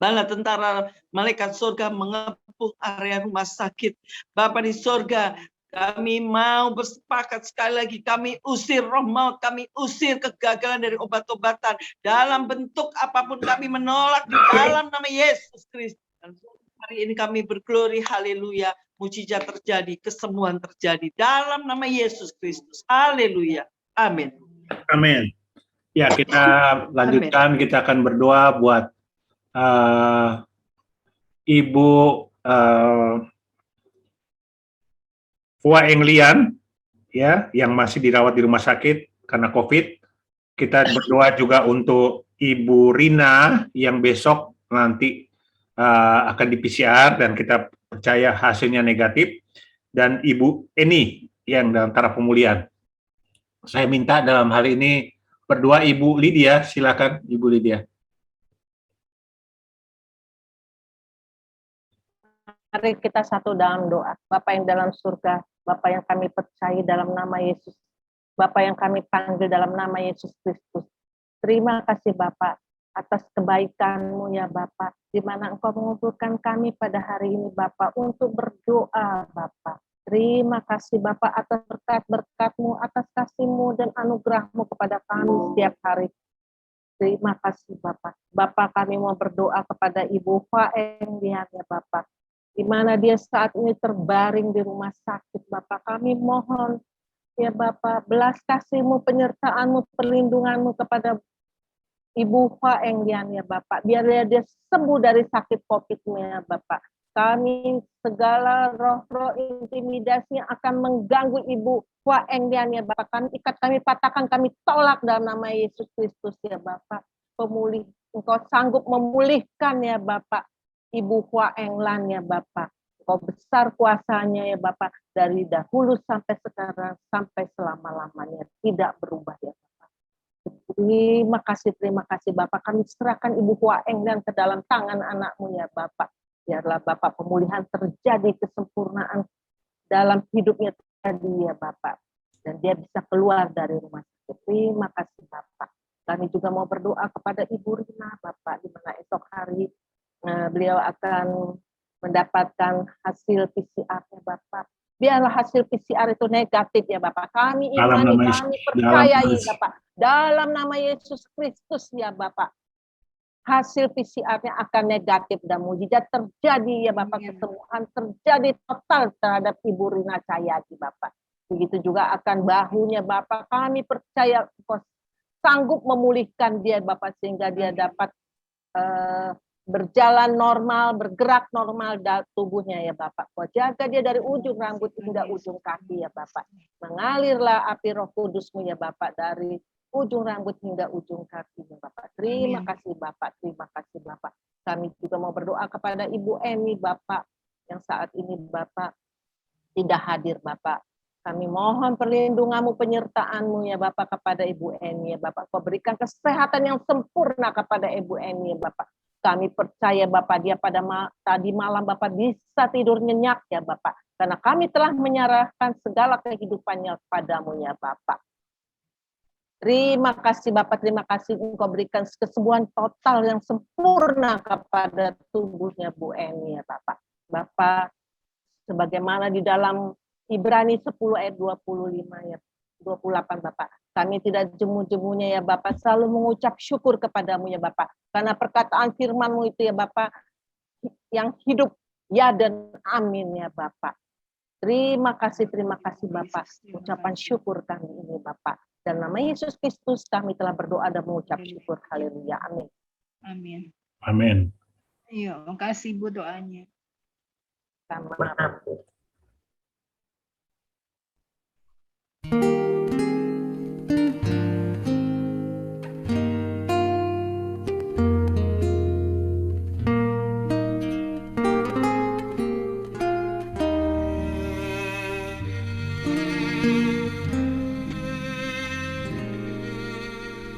Bala tentara malaikat surga mengepung area rumah sakit. Bapa di surga, kami mau bersepakat sekali lagi, kami usir roh maut, kami usir kegagalan dari obat-obatan. Dalam bentuk apapun kami menolak di dalam nama Yesus Kristus. Dan hari ini kami berglori, haleluya, mujizat terjadi, kesembuhan terjadi dalam nama Yesus Kristus. Haleluya. Amin. Amin. Ya, kita lanjutkan. Amin. Kita akan berdoa buat Ibu Fua Englian, ya, yang masih dirawat di rumah sakit karena COVID. Kita berdoa juga untuk Ibu Rina yang besok nanti akan di PCR dan kita percaya hasilnya negatif, dan Ibu Eni yang dalam taraf pemulihan. Saya minta dalam hari ini berdoa Ibu Lydia, silakan Ibu Lydia. Mari kita satu dalam doa. Bapa yang dalam surga, Bapa yang kami percaya dalam nama Yesus, Bapa yang kami panggil dalam nama Yesus Kristus. Terima kasih Bapa atas kebaikan-Mu ya Bapa, di mana Engkau mengumpulkan kami pada hari ini Bapa untuk berdoa Bapa. Terima kasih Bapa atas berkat-berkat-Mu, atas kasih-Mu dan anugerah-Mu kepada kami setiap hari. Terima kasih Bapa. Bapa, kami mau berdoa kepada Ibu Fua Englian ya Bapa, di mana dia saat ini terbaring di rumah sakit Bapa. Kami mohon ya Bapa, belas kasih-Mu, penyertaan-Mu, perlindungan-Mu kepada Ibu Fua Englian ya Bapak. Biar dia sembuh dari sakit COVID-nya ya Bapak. Kami segala roh-roh intimidasi yang akan mengganggu Ibu Hua Eng Lian ya Bapak. Kami ikat, kami patahkan, kami tolak dalam nama Yesus Kristus ya Bapak. Engkau sanggup memulihkan ya Bapak Ibu Hua Eng Lian ya Bapak. Engkau besar kuasanya ya Bapak, dari dahulu sampai sekarang sampai selama-lamanya tidak berubah ya Bapak. Terima kasih Bapak. Kami serahkan Ibu Hua Eng Lian ke dalam tangan anak-Mu ya Bapak. Biarlah Bapak pemulihan terjadi, kesempurnaan dalam hidupnya terjadi ya Bapak. Dan dia bisa keluar dari rumah sakit. Terima kasih Bapak. Kami juga mau berdoa kepada Ibu Rina Bapak, di mana esok hari beliau akan mendapatkan hasil PCR ya Bapak. Biarlah hasil PCR itu negatif ya Bapak. Kami imani, kami percayai Bapak. Dalam nama Yesus Kristus ya Bapak. Hasil PCR-nya akan negatif dan mujizat terjadi ya Bapak. Kesembuhan terjadi total terhadap Ibu Rina Cahyadi Bapak. Begitu juga akan bahunya Bapak. Kami percaya sanggup memulihkan dia Bapak, sehingga dia dapat berjalan normal, bergerak normal dalam tubuhnya ya Bapak. Kau jaga dia dari ujung rambut hingga ujung kaki ya Bapak. Mengalirlah api Roh Kudus-Mu ya Bapak, dari ujung rambut hingga ujung kaki ya Bapak. Terima kasih Bapak, terima kasih Bapak. Kami juga mau berdoa kepada Ibu Eni Bapak, yang saat ini Bapak tidak hadir Bapak. Kami mohon perlindungan-Mu, penyertaan-Mu ya Bapak kepada Ibu Eni ya Bapak. Kau berikan kesehatan yang sempurna kepada Ibu Eni ya Bapak. Kami percaya Bapak, dia pada tadi malam Bapak bisa tidur nyenyak ya Bapak. Karena kami telah menyerahkan segala kehidupannya kepadamu ya Bapak. Terima kasih Bapak, terima kasih Engkau berikan kesembuhan total yang sempurna kepada tubuhnya Bu Eni ya Bapak. Bapak, sebagaimana di dalam Ibrani 10 ayat 25 ya 28 Bapak. Kami tidak jemu-jemunya ya Bapak, selalu mengucap syukur kepadamu ya Bapak. Karena perkataan firman-Mu itu ya Bapak, yang hidup ya dan amin ya Bapak. Terima kasih Bapak. Ucapan syukur kami ini Bapak. Dan nama Yesus Kristus kami telah berdoa dan mengucap syukur. Haleluya. Amin. Amin. Amin. Iya, makasih Bu doanya. Sama.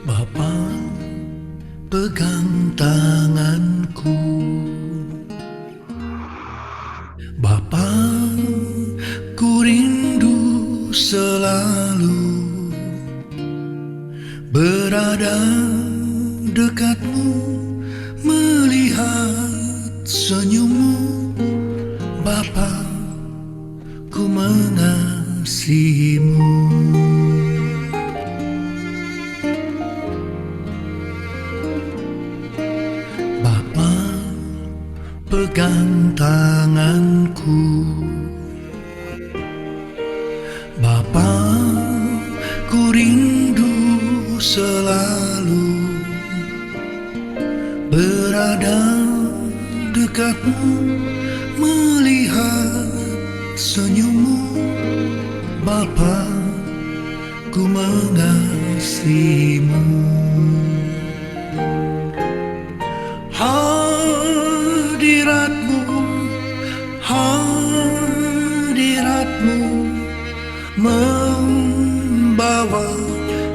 Bapa, pegang tanganku. Bapa, ku rindu selalu berada dekatmu, melihat senyummu. Bapa, ku mengasihimu. Pegang tanganku, Bapa, ku rindu selalu berada dekatmu, melihat senyummu. Bapa, ku mengasihimu. Hadiratmu membawa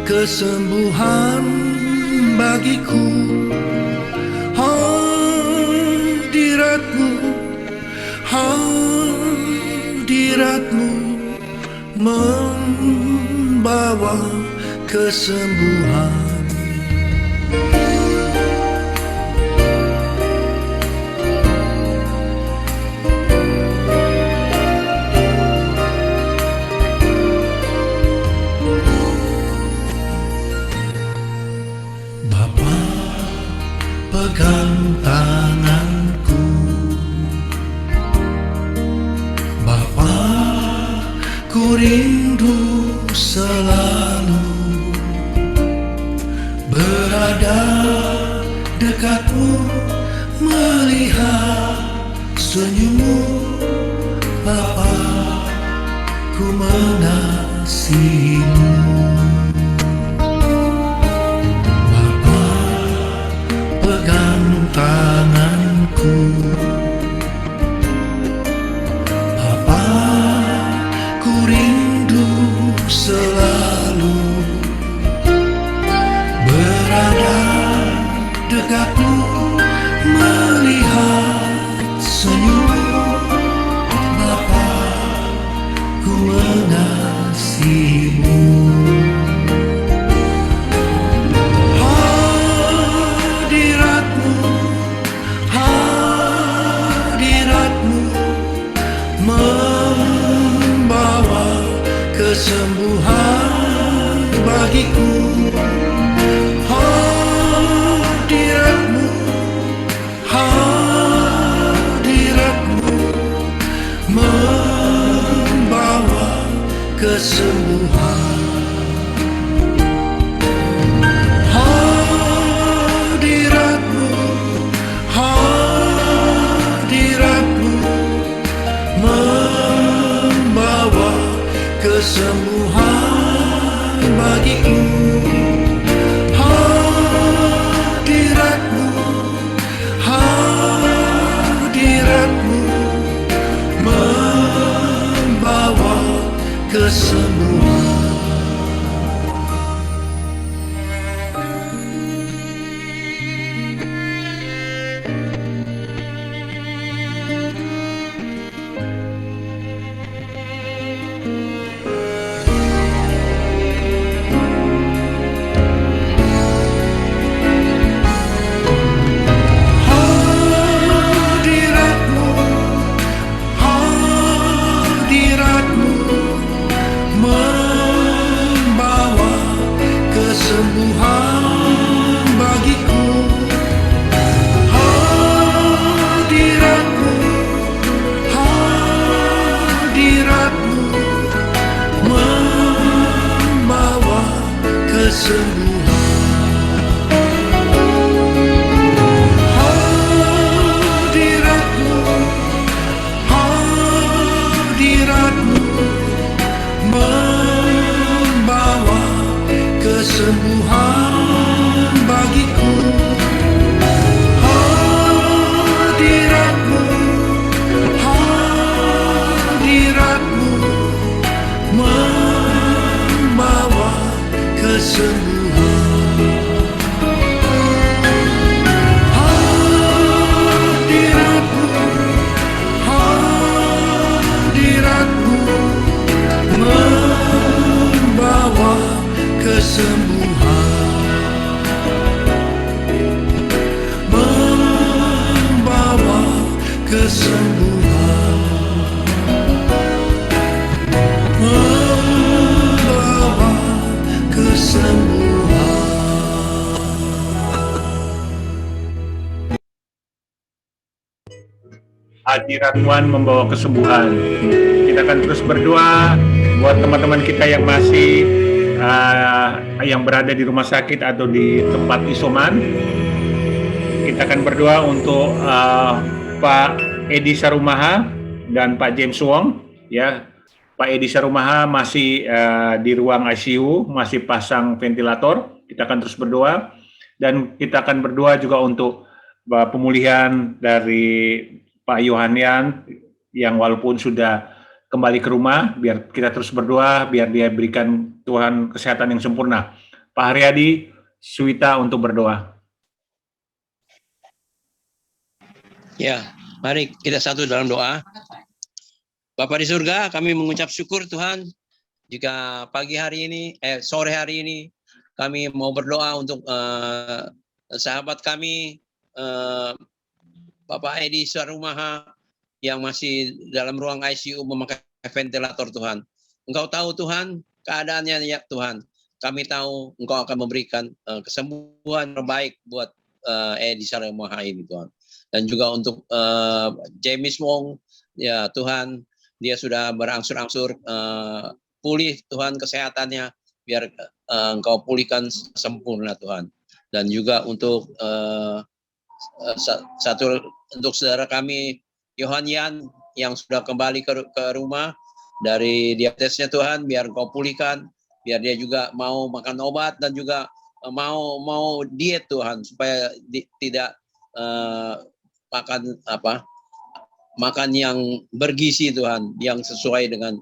kesembuhan bagiku. Hadiratmu membawa kesembuhan. Pegang tanganku, Bapa, ku rindu selalu berada dekatmu, melihat senyummu Bapa, ku mengasihimu. Bapa, pegang tanganku. Bapa, ku rindu selalu berada dekatmu, melihat senyummu. Bapa, ku mengasihimu. Hadiratmu, hadiratmu membawa kesembuhan bagiku. Hadiratmu, hadiratmu membawa kesembuhan. Hadiratmu, hadiratmu membawa kesembuhan bagiku. Hadiratmu, hadiratmu membawa kesembuhan. Hadiratmu, hadiratmu membawa kesembuhan bagiku. Hadiratmu, hadiratmu membawa kesembuhan. Hadiratmu, hadiratmu membawa kesembuhan bagiku. Hadiratmu, hadiratmu membawa kesembuhan. Hadiratmu, hadiratmu membawa kesembuhan, membawa kesembuhan, membawa kesembuhan. Hadirat Tuhan membawa kesembuhan. Kita akan terus berdoa buat teman-teman kita yang masih yang berada di rumah sakit atau di tempat isoman. Kita akan berdoa untuk Pak Edi Sarumaha dan Pak James Wong. Ya, Pak Edi Sarumaha masih di ruang ICU, masih pasang ventilator. Kita akan terus berdoa dan kita akan berdoa juga untuk pemulihan dari Pak Yohanian yang walaupun sudah kembali ke rumah, biar kita terus berdoa, biar dia berikan Tuhan kesehatan yang sempurna. Pak Haryadi, Suwita untuk berdoa. Ya, mari kita satu dalam doa. Bapa di surga, kami mengucap syukur Tuhan, jika pagi hari ini, sore hari ini, kami mau berdoa untuk sahabat kami, Bapak Edi Sarumaha yang masih dalam ruang ICU memakai ventilator Tuhan. Engkau tahu Tuhan keadaannya ya Tuhan. Kami tahu Engkau akan memberikan kesembuhan terbaik buat Edi Sarumaha ini Tuhan. Dan juga untuk James Wong ya Tuhan, dia sudah berangsur-angsur pulih Tuhan kesehatannya, biar Engkau pulihkan sempurna Tuhan. Dan juga untuk untuk saudara kami Yohanian yang sudah kembali ke rumah dari diabetesnya Tuhan, biar Engkau pulihkan, biar dia juga mau makan obat dan juga mau diet Tuhan, supaya tidak makan yang bergizi Tuhan, yang sesuai dengan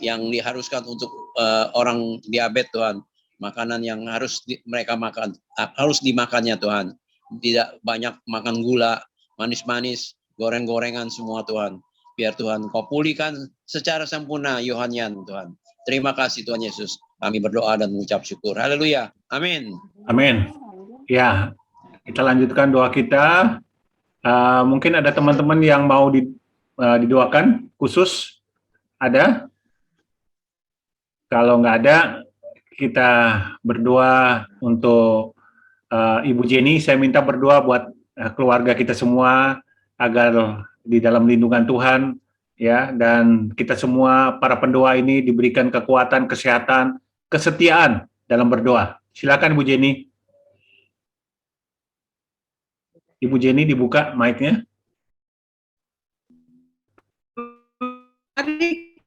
yang diharuskan untuk orang diabetes Tuhan. Makanan yang harus mereka makan, harus dimakannya Tuhan. Tidak banyak makan gula, manis-manis, goreng-gorengan semua Tuhan. Biar Tuhan Kau pulihkan secara sempurna Yohanian Tuhan. Terima kasih Tuhan Yesus. Kami berdoa dan mengucap syukur. Haleluya. Amin. Amin. Ya, kita lanjutkan doa kita. Mungkin ada teman-teman yang mau didoakan khusus? Ada? Kalau nggak ada, kita berdoa untuk Ibu Jenny. Saya minta berdoa buat keluarga kita semua agar di dalam lindungan Tuhan, ya, dan kita semua para pendoa ini diberikan kekuatan, kesehatan, kesetiaan dalam berdoa. Silakan Ibu Jenny. Ibu Jenny dibuka mic-nya. Mari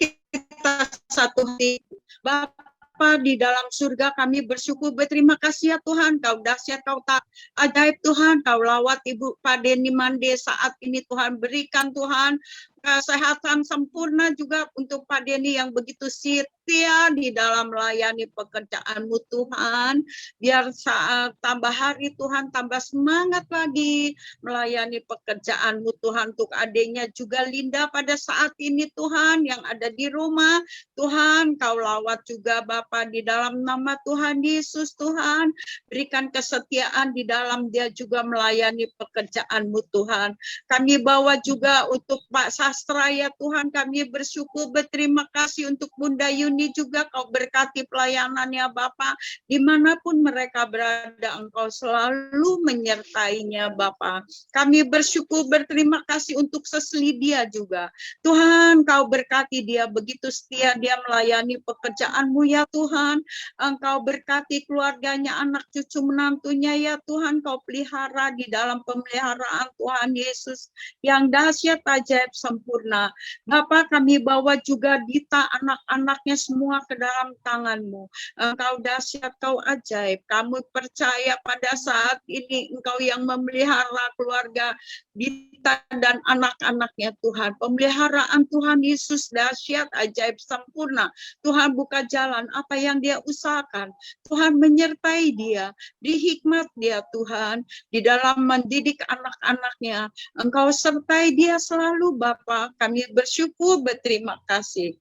kita satu hati. Bapa di dalam surga, kami bersyukur, berterima kasih ya Tuhan, Kau dahsyat, Kau tak ajaib Tuhan, Kau lawat Ibu Pak Denny Mande saat ini Tuhan, berikan Tuhan kesehatan sempurna juga untuk Pak Denny yang begitu setia di dalam melayani pekerjaan-Mu Tuhan. Biar saat tambah hari Tuhan tambah semangat lagi melayani pekerjaan-Mu Tuhan. Untuk adiknya juga Linda pada saat ini Tuhan yang ada di rumah. Tuhan Kau lawat juga Bapa di dalam nama Tuhan Yesus Tuhan. Berikan kesetiaan di dalam dia juga melayani pekerjaan-Mu Tuhan. Kami bawa juga untuk Pak Sastra ya Tuhan, kami bersyukur, berterima kasih untuk Bunda Yuni juga, Kau berkati pelayanannya Bapa, dimanapun mereka berada, Engkau selalu menyertainya Bapa. Kami bersyukur, berterima kasih untuk Seslidia juga. Tuhan, Kau berkati dia, begitu setia dia melayani pekerjaan-Mu ya Tuhan. Engkau berkati keluarganya, anak cucu menantunya ya Tuhan, Kau pelihara di dalam pemeliharaan Tuhan Yesus yang dahsyat, ajaib, sempurna. Bapa, kami bawa juga Dita, anak-anaknya semua ke dalam tangan-Mu. Engkau dahsyat, Kau ajaib. Kami percaya pada saat ini Engkau yang memelihara keluarga Dita dan anak-anaknya Tuhan. Pemeliharaan Tuhan Yesus dahsyat, ajaib, sempurna. Tuhan buka jalan apa yang dia usahakan. Tuhan menyertai dia, di hikmat dia Tuhan, di dalam mendidik anak-anaknya. Engkau sertai dia selalu Bapa. Kami bersyukur, berterima kasih.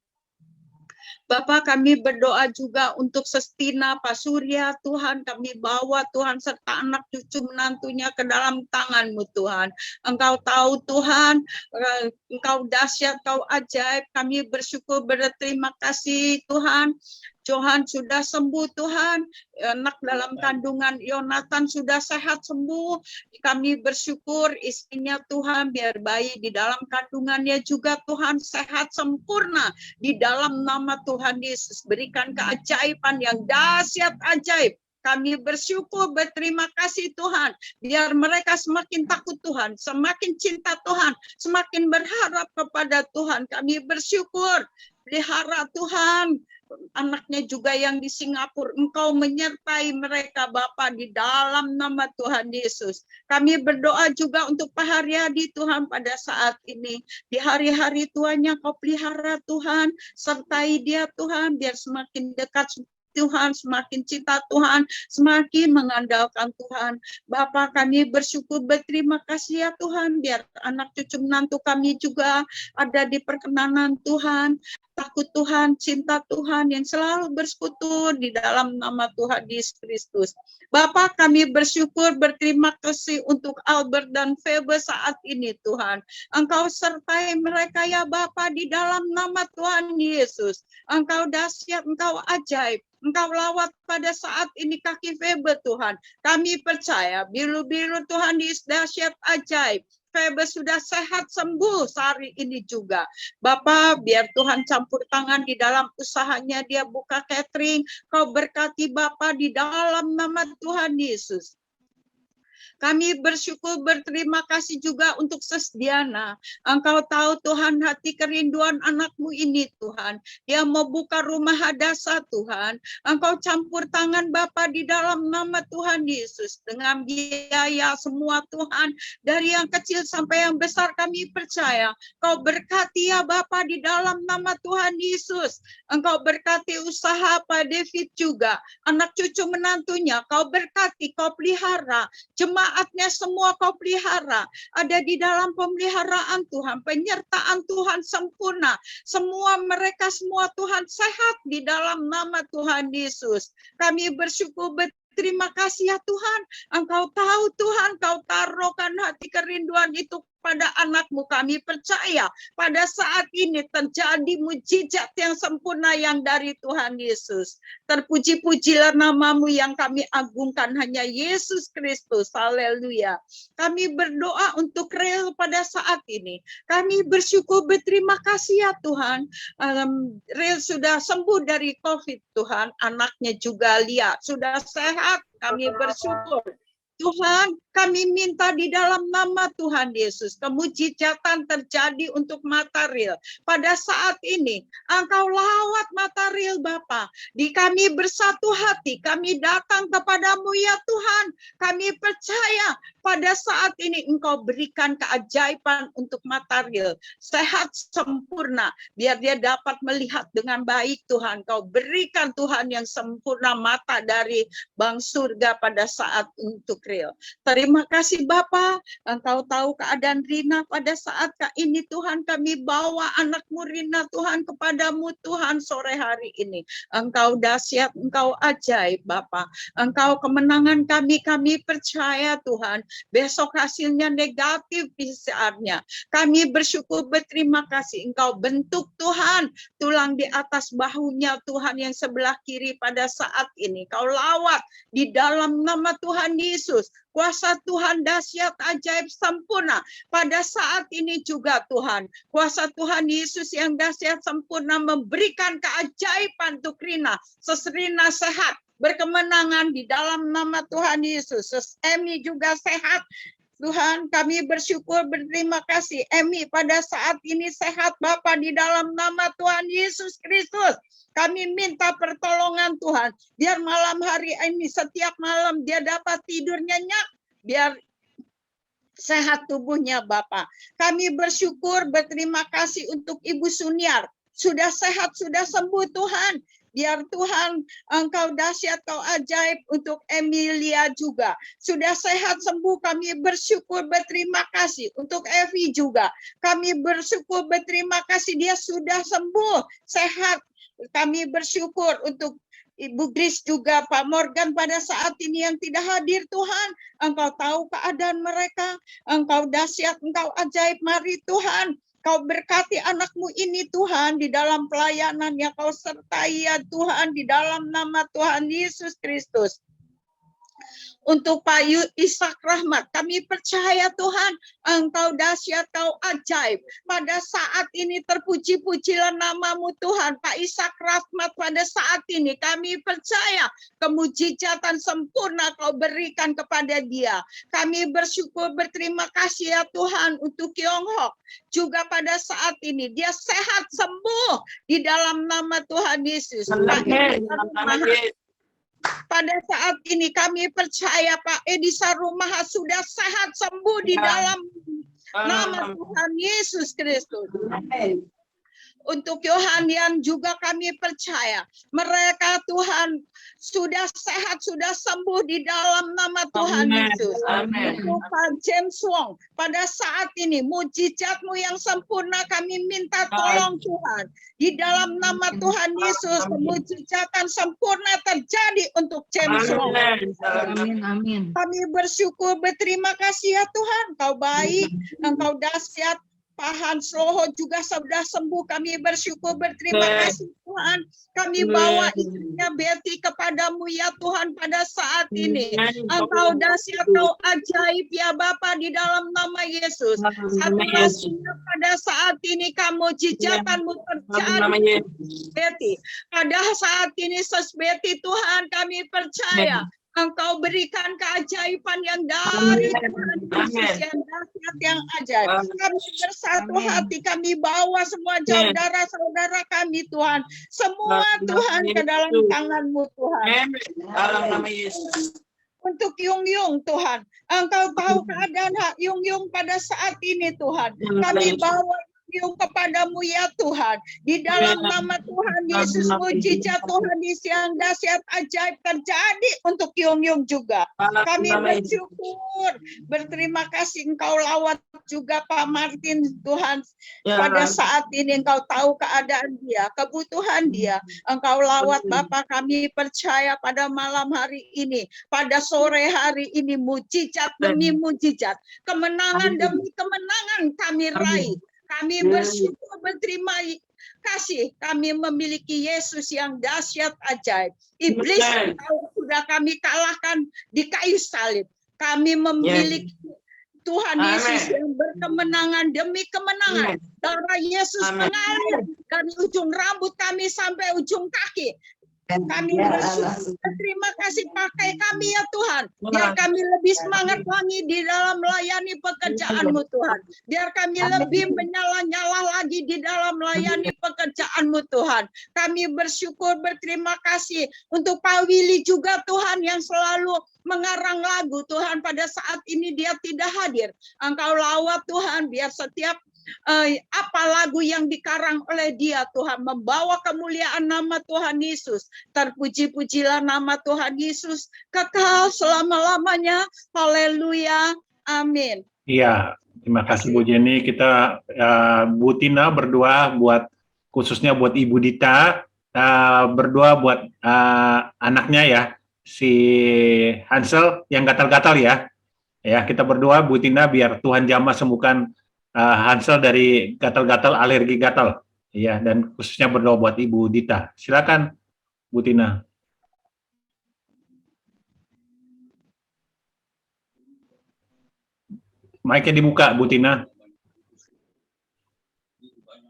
Bapak, kami berdoa juga untuk Sestina, Pak Surya, Tuhan kami bawa Tuhan serta anak cucu menantunya ke dalam tangan-Mu Tuhan. Engkau tahu Tuhan, Engkau dahsyat, Kau ajaib, kami bersyukur, berterima kasih Tuhan. Johan sudah sembuh Tuhan, anak dalam kandungan Yonatan sudah sehat sembuh. Kami bersyukur istrinya Tuhan, biar bayi di dalam kandungannya juga Tuhan sehat sempurna. Di dalam nama Tuhan Yesus, berikan keajaiban yang dahsyat ajaib. Kami bersyukur, berterima kasih Tuhan. Biar mereka semakin takut Tuhan, semakin cinta Tuhan, semakin berharap kepada Tuhan. Kami bersyukur, pelihara Tuhan. Anaknya juga yang di Singapura, Engkau menyertai mereka Bapa di dalam nama Tuhan Yesus. Kami berdoa juga untuk Pak Haryadi Tuhan pada saat ini. Di hari-hari tuanya Kau pelihara Tuhan, sertai dia Tuhan, biar semakin dekat Tuhan, semakin cinta Tuhan, semakin mengandalkan Tuhan. Bapa, kami bersyukur, berterima kasih ya Tuhan, biar anak cucu menantu kami juga ada di perkenanan Tuhan, takut Tuhan, cinta Tuhan yang selalu bersekutu di dalam nama Tuhan Yesus Kristus. Bapa, kami bersyukur, berterima kasih untuk Albert dan Febe saat ini Tuhan. Engkau sertai mereka ya Bapa di dalam nama Tuhan Yesus. Engkau dahsyat, Engkau ajaib. Engkau lawat pada saat ini kaki Febe Tuhan. Kami percaya biru-biru Tuhan Yesus dahsyat ajaib. Febe sudah sehat sembuh hari ini juga. Bapak, biar Tuhan campur tangan di dalam usahanya, dia buka catering. Kau berkati Bapak di dalam nama Tuhan Yesus. Kami bersyukur berterima kasih juga untuk Sesdiana. Engkau tahu Tuhan hati kerinduan anakmu ini Tuhan. Dia mau buka rumah hadasa Tuhan. Engkau campur tangan Bapa di dalam nama Tuhan Yesus. Dengan biaya semua Tuhan. Dari yang kecil sampai yang besar kami percaya. Kau berkati ya Bapa di dalam nama Tuhan Yesus. Engkau berkati usaha Pak David juga. Anak cucu menantunya kau berkati, kau pelihara. Jemaatnya semua kau pelihara, ada di dalam pemeliharaan Tuhan, penyertaan Tuhan sempurna. Semua mereka semua Tuhan sehat di dalam nama Tuhan Yesus. Kami bersyukur berterima kasih ya Tuhan. Engkau tahu Tuhan, kau taruhkan hati kerinduan itu pada anakmu. Kami percaya pada saat ini terjadi mujizat yang sempurna yang dari Tuhan Yesus. Terpuji-pujilah namamu yang kami agungkan, hanya Yesus Kristus. Haleluya. Kami berdoa untuk Rel pada saat ini. Kami bersyukur berterima kasih ya Tuhan. Rel sudah sembuh dari COVID Tuhan. Anaknya juga Lia sudah sehat. Kami bersyukur. Tuhan, kami minta di dalam nama Tuhan Yesus, kemujizatan terjadi untuk mata Rel. Pada saat ini, Engkau lawat mata Rel Bapa. Di kami bersatu hati, kami datang kepadamu ya Tuhan. Kami percaya pada saat ini Engkau berikan keajaiban untuk mata Rel. Sehat sempurna, biar dia dapat melihat dengan baik Tuhan. Kau berikan Tuhan yang sempurna mata dari Bang Surga pada saat untuk Rel. Terima kasih Bapa, Engkau tahu keadaan Rina pada saat ini Tuhan. Kami bawa anakmu Rina Tuhan kepadamu Tuhan sore hari ini. Engkau dahsyat, Engkau ajaib Bapa. Engkau kemenangan kami percaya Tuhan. Besok hasilnya negatif PCR-nya. Kami bersyukur berterima kasih. Engkau bentuk Tuhan tulang di atas bahunya Tuhan yang sebelah kiri pada saat ini. Kau lawat di dalam nama Tuhan Yesus. Kuasa Tuhan dahsyat ajaib sempurna pada saat ini juga Tuhan. Kuasa Tuhan Yesus yang dahsyat sempurna memberikan keajaiban untuk Rina. Rina sehat, berkemenangan di dalam nama Tuhan Yesus. Emi juga sehat. Tuhan, kami bersyukur berterima kasih. Emi pada saat ini sehat Bapa di dalam nama Tuhan Yesus Kristus. Kami minta pertolongan Tuhan. Biar malam hari ini setiap malam dia dapat tidur nyenyak. Biar sehat tubuhnya Bapa. Kami bersyukur berterima kasih untuk Ibu Suniar. Sudah sehat, sudah sembuh Tuhan. Biar Tuhan Engkau dahsyat, Kau ajaib untuk Emilia juga. Sudah sehat sembuh, kami bersyukur berterima kasih. Untuk Evi juga. Kami bersyukur berterima kasih, dia sudah sembuh, sehat. Kami bersyukur untuk Ibu Grace juga, Pak Morgan pada saat ini yang tidak hadir Tuhan. Engkau tahu keadaan mereka. Engkau dahsyat, Engkau ajaib. Mari Tuhan, Kau berkati anakmu ini Tuhan di dalam pelayanan yang Kau sertai ya Tuhan di dalam nama Tuhan Yesus Kristus. Untuk Pak Ishak Rahmat, kami percaya Tuhan, Engkau dahsyat, Kau ajaib. Pada saat ini terpuji-pujilah namamu Tuhan. Pak Ishak Rahmat pada saat ini kami percaya kemujizatan sempurna Kau berikan kepada dia. Kami bersyukur berterima kasih ya Tuhan untuk Kyonghok. Juga pada saat ini dia sehat sembuh di dalam nama Tuhan Yesus. Pada saat ini kami percaya Pak Edi Sarumaha sudah sehat sembuh di dalam nama Tuhan Yesus Kristus. Untuk Yohanian juga kami percaya mereka Tuhan sudah sehat, sudah sembuh di dalam nama Tuhan Yesus. Untuk Pak James Wong pada saat ini mujizat-Mu yang sempurna kami minta tolong Tuhan. Di dalam nama Tuhan Yesus mujizatan sempurna terjadi untuk James Wong. Amin, amin. Kami bersyukur berterima kasih ya Tuhan. Kau baik, Engkau dahsyat. Pak Hans Loho juga sudah sembuh. Kami bersyukur berterima kasih Tuhan. Kami bawa istrinya Betty kepadamu ya Tuhan pada saat ini. Engkau dahsyat, Kau ajaib ya Bapa di dalam nama Yesus. Satu-satunya pada saat ini kamu mujizatan-Mu terjadi. Betty, pada saat ini Sus Betty Tuhan kami percaya. Engkau berikan keajaiban yang dari Tuhan Yesus yang dahsyat yang ajaib. Kami bersatu hati, kami bawa semua saudara-saudara kami Tuhan. Semua Tuhan ke dalam tangan-Mu Tuhan. Dalam nama Yesus. Untuk Yung Yung Tuhan, Engkau tahu keadaan Yung Yung pada saat ini Tuhan. Kami bawa Yung kepadamu ya Tuhan. Di dalam nama Tuhan Yesus, mujizat Tuhan Yesus yang dahsyat ajaib terjadi untuk Yung Yung juga. Kami bersyukur, berterima kasih Engkau lawat juga Pak Martin Tuhan. Pada saat ini Engkau tahu keadaan dia, kebutuhan dia. Engkau lawat Bapak, kami percaya pada malam hari ini, pada sore hari ini, mujizat demi mujizat, kemenangan demi kemenangan kami raih. Kami bersyukur, berterima kasih. Kami memiliki Yesus yang dahsyat ajaib. Iblis sudah kami kalahkan di kayu salib. Kami memiliki Tuhan Yesus yang berkemenangan demi kemenangan. Darah Yesus mengalir dari ujung rambut kami sampai ujung kaki. Kami bersyukur, terima kasih pakai kami ya Tuhan. Biar kami lebih semangat lagi di dalam melayani pekerjaan-Mu Tuhan. Biar kami lebih menyala-nyala lagi di dalam melayani pekerjaan-Mu Tuhan. Kami bersyukur, berterima kasih untuk Pak Willy juga Tuhan yang selalu mengarang lagu Tuhan. Pada saat ini dia tidak hadir. Engkau lawat Tuhan, biar setiap apa lagu yang dikarang oleh dia Tuhan membawa kemuliaan nama Tuhan Yesus. Terpuji-pujilah nama Tuhan Yesus kekal selama-lamanya. Haleluya. Amin. Iya, terima kasih Bu Jenny. Kita Bu Tina berdoa buat khususnya buat Ibu Dita, berdoa buat anaknya ya, si Hansel yang gatal-gatal ya. Ya, kita berdoa Bu Tina biar Tuhan jamah sembuhkan Hansel dari gatal-gatal, alergi gatal, ya, dan khususnya berdoa buat Ibu Dita. Silakan, Bu Tina. Mic-nya dibuka, Bu Tina.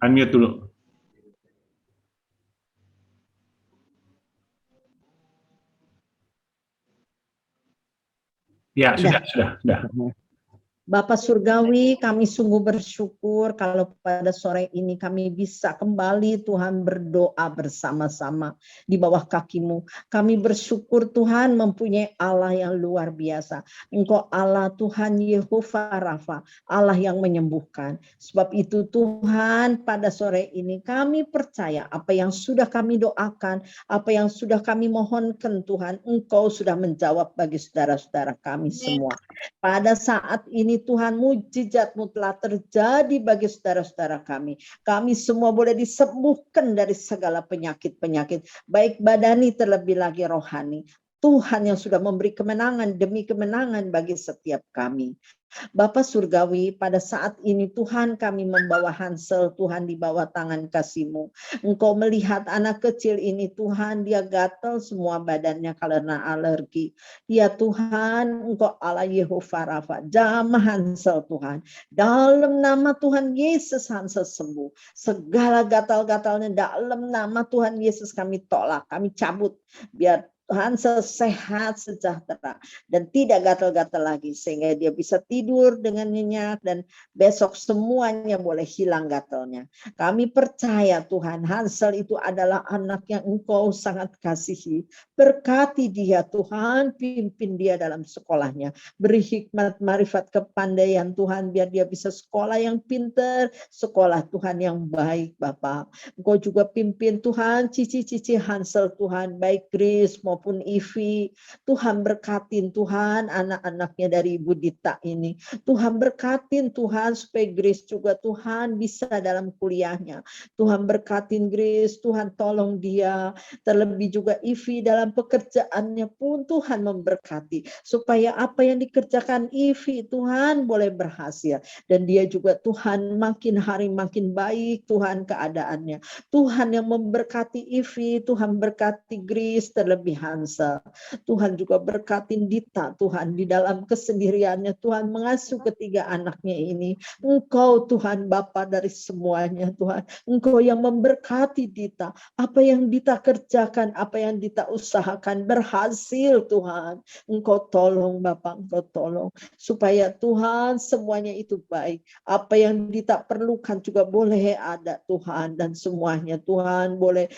Unmute dulu. Ya, sudah. Bapak Surgawi, kami sungguh bersyukur kalau pada sore ini kami bisa kembali Tuhan berdoa bersama-sama di bawah kaki-Mu. Kami bersyukur Tuhan mempunyai Allah yang luar biasa. Engkau Allah Tuhan Yehova Rafa, Allah yang menyembuhkan. Sebab itu Tuhan pada sore ini kami percaya apa yang sudah kami doakan, apa yang sudah kami mohonkan Tuhan, Engkau sudah menjawab bagi saudara-saudara kami semua. Pada saat ini Tuhan, mujizat-Mu telah terjadi bagi saudara-saudara kami. Kami semua boleh disembuhkan dari segala penyakit-penyakit, baik badani terlebih lagi rohani. Tuhan yang sudah memberi kemenangan demi kemenangan bagi setiap kami. Bapak Surgawi, pada saat ini Tuhan kami membawa Hansel Tuhan di bawah tangan kasih-Mu. Engkau melihat anak kecil ini Tuhan, dia gatal semua badannya karena alergi. Ya Tuhan, Engkau Allah Yehova Rafa, jamah Hansel Tuhan. Dalam nama Tuhan Yesus Hansel sembuh. Segala gatal-gatalnya dalam nama Tuhan Yesus kami tolak, kami cabut. Biar Hansel sehat, sejahtera, dan tidak gatal-gatal lagi, sehingga dia bisa tidur dengan nyenyak, dan besok semuanya boleh hilang gatalnya. Kami percaya Tuhan, Hansel itu adalah anak yang Engkau sangat kasihi. Berkati dia Tuhan, pimpin dia dalam sekolahnya. Beri hikmat, marifat, kepandaian Tuhan, biar dia bisa sekolah yang pintar, sekolah Tuhan yang baik Bapak. Engkau juga pimpin Tuhan, cici-cici Hansel Tuhan, baik Grace maupun Ivi. Tuhan berkatin Tuhan anak-anaknya dari Ibu Dita ini. Tuhan berkatin Tuhan supaya Grace juga Tuhan bisa dalam kuliahnya. Tuhan berkatin Grace, Tuhan tolong dia. Terlebih juga Ivi dalam pekerjaannya pun Tuhan memberkati. Supaya apa yang dikerjakan Ivi Tuhan boleh berhasil. Dan dia juga Tuhan makin hari makin baik Tuhan keadaannya. Tuhan yang memberkati Ivi, Tuhan berkati Grace terlebih Hansel. Tuhan juga berkatin Dita Tuhan di dalam kesendiriannya Tuhan mengasuh ketiga anaknya ini. Engkau Tuhan Bapa dari semuanya Tuhan. Engkau yang memberkati Dita. Apa yang Dita kerjakan, apa yang Dita usahakan berhasil Tuhan. Engkau tolong Bapa, Engkau tolong. Supaya Tuhan semuanya itu baik. Apa yang Dita perlukan juga boleh ada Tuhan. Dan semuanya Tuhan boleh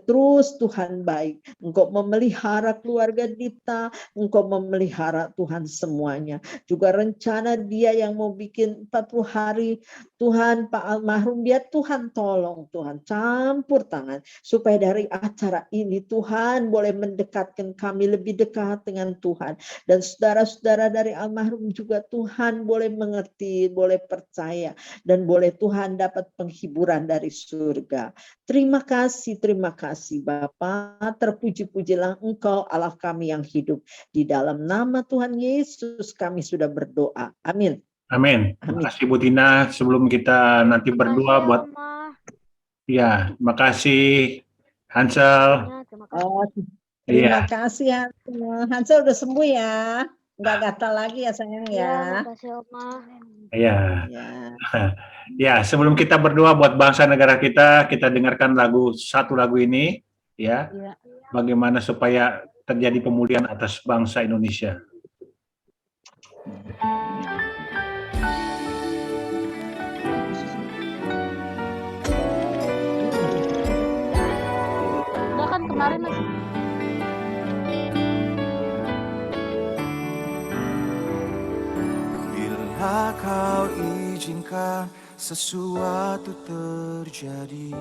terus Tuhan baik. Engkau memelihara keluarga Dita. Engkau memelihara Tuhan semuanya. Juga rencana dia yang mau bikin 40 hari Tuhan Pak Almarhum dia Tuhan tolong Tuhan campur tangan supaya dari acara ini Tuhan boleh mendekatkan kami lebih dekat dengan Tuhan dan saudara-saudara dari almarhum juga Tuhan boleh mengerti, boleh percaya dan boleh Tuhan dapat penghiburan dari surga. Terima kasih Bapa, terpuji-pujilah Engkau Allah kami yang hidup. Di dalam nama Tuhan Yesus kami sudah berdoa. Amin. Amin. Terima kasih Bu Tina. Sebelum kita nanti berdoa buat ya, makasih Hansel. Terima kasih Hansel. Hansel udah sembuh ya. Nggak gatal lagi ya sayang ya. Makasih Oma. Ya. Ya, sebelum kita berdoa buat bangsa negara kita dengarkan satu lagu ini ya. Bagaimana supaya terjadi pemulihan atas bangsa Indonesia. Udah kan kemarin masih. Bila kau izinkan sesuatu terjadi,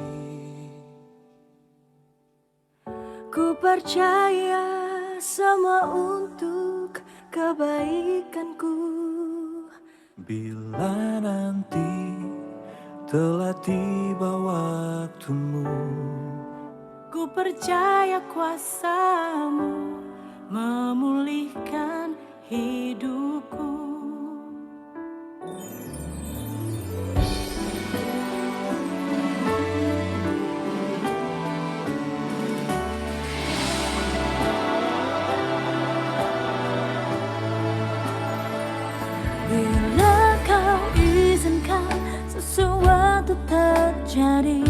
ku percaya semua untuk kebaikanku. bila nanti telah tiba waktumu, ku percaya kuasa-Mu memulihkan hidupku. Bila Kau izinkan sesuatu terjadi,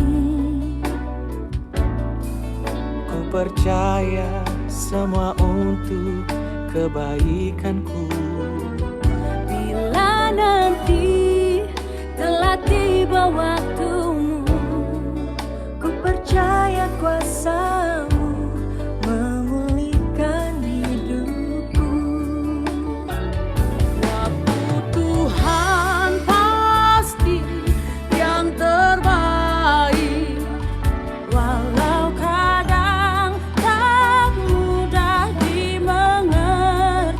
ku percaya semua untuk kebaikanku. bila nanti telah tiba waktumu, ku percaya kuasa-Mu memulihkan hidupku. Waktu Tuhan pasti yang terbaik, walau kadang tak mudah dimengerti.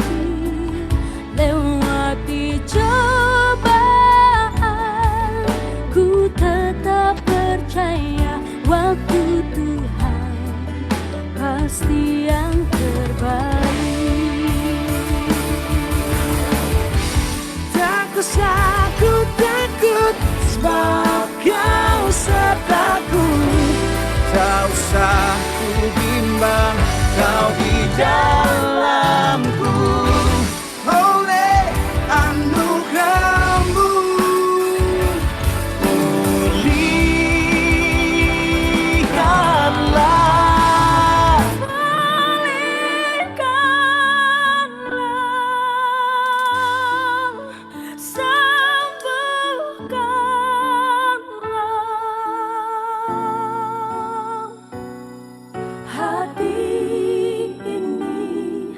Lewati cobaan, ku tetap percaya waktu Tuhan pasti yang terbaik. Tak usah ku takut, sebab Kau sertaku. Tak usah ku bimbang, Kau di dalamku. Oleh anugerah-Mu, pulihkanlah, sembuhkanlah hati ini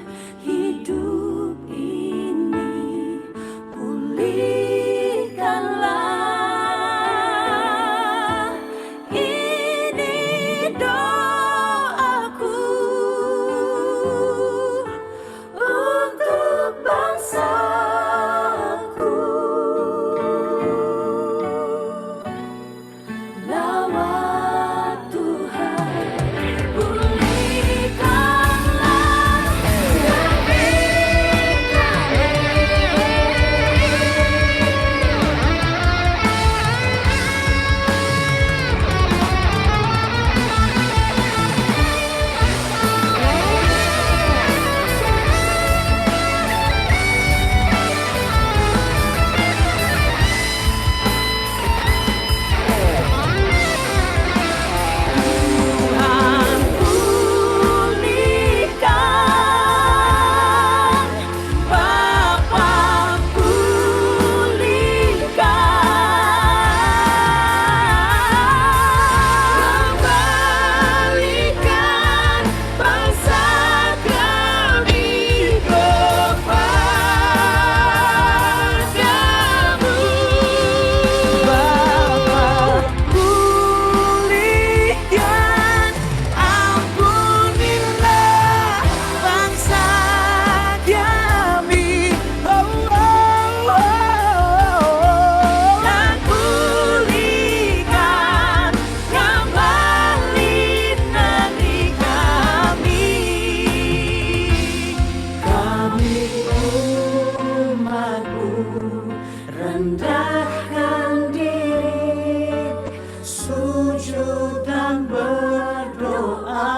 rendahkan diri, sujud dan berdoa.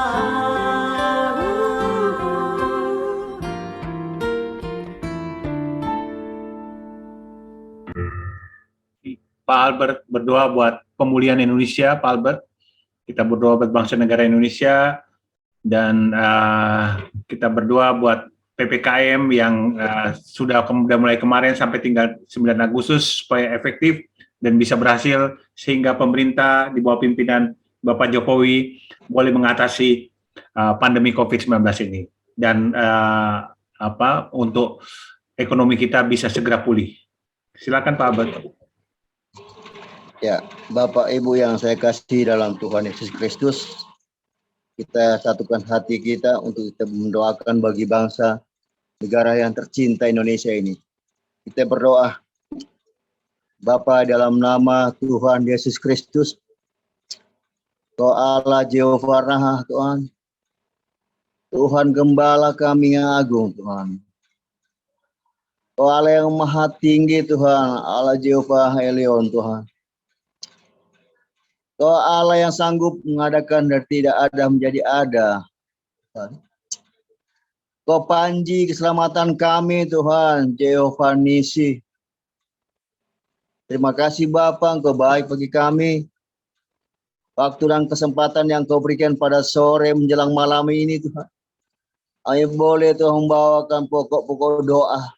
Pak Albert berdoa buat pemulihan Indonesia, Pak Albert. Kita berdoa buat bangsa negara Indonesia, dan kita berdoa buat PPKM yang sudah mulai kemarin sampai tinggal 9 Agustus supaya efektif dan bisa berhasil, sehingga pemerintah di bawah pimpinan Bapak Jokowi boleh mengatasi pandemi COVID-19 ini, dan untuk ekonomi kita bisa segera pulih. Silakan Pak Albert. Ya, Bapak Ibu yang saya kasih dalam Tuhan Yesus Kristus, kita satukan hati kita untuk kita mendoakan bagi bangsa negara yang tercinta Indonesia ini. Kita berdoa, Bapa, dalam nama Tuhan Yesus Kristus, Kau Allah Jehovah Raha, Tuhan, Tuhan Gembala kami yang agung, Tuhan. Kau Allah yang maha tinggi, Tuhan, Allah Jehovah Elion, Tuhan. Kau Allah yang sanggup mengadakan dari tidak ada menjadi ada. Kau panji keselamatan kami, Tuhan, Jehovah Nisi. Terima kasih Bapa, Engkau baik bagi kami. Waktu dan kesempatan yang Kau berikan pada sore menjelang malam ini, Tuhan. Ayo boleh Tuhan membawakan pokok-pokok doa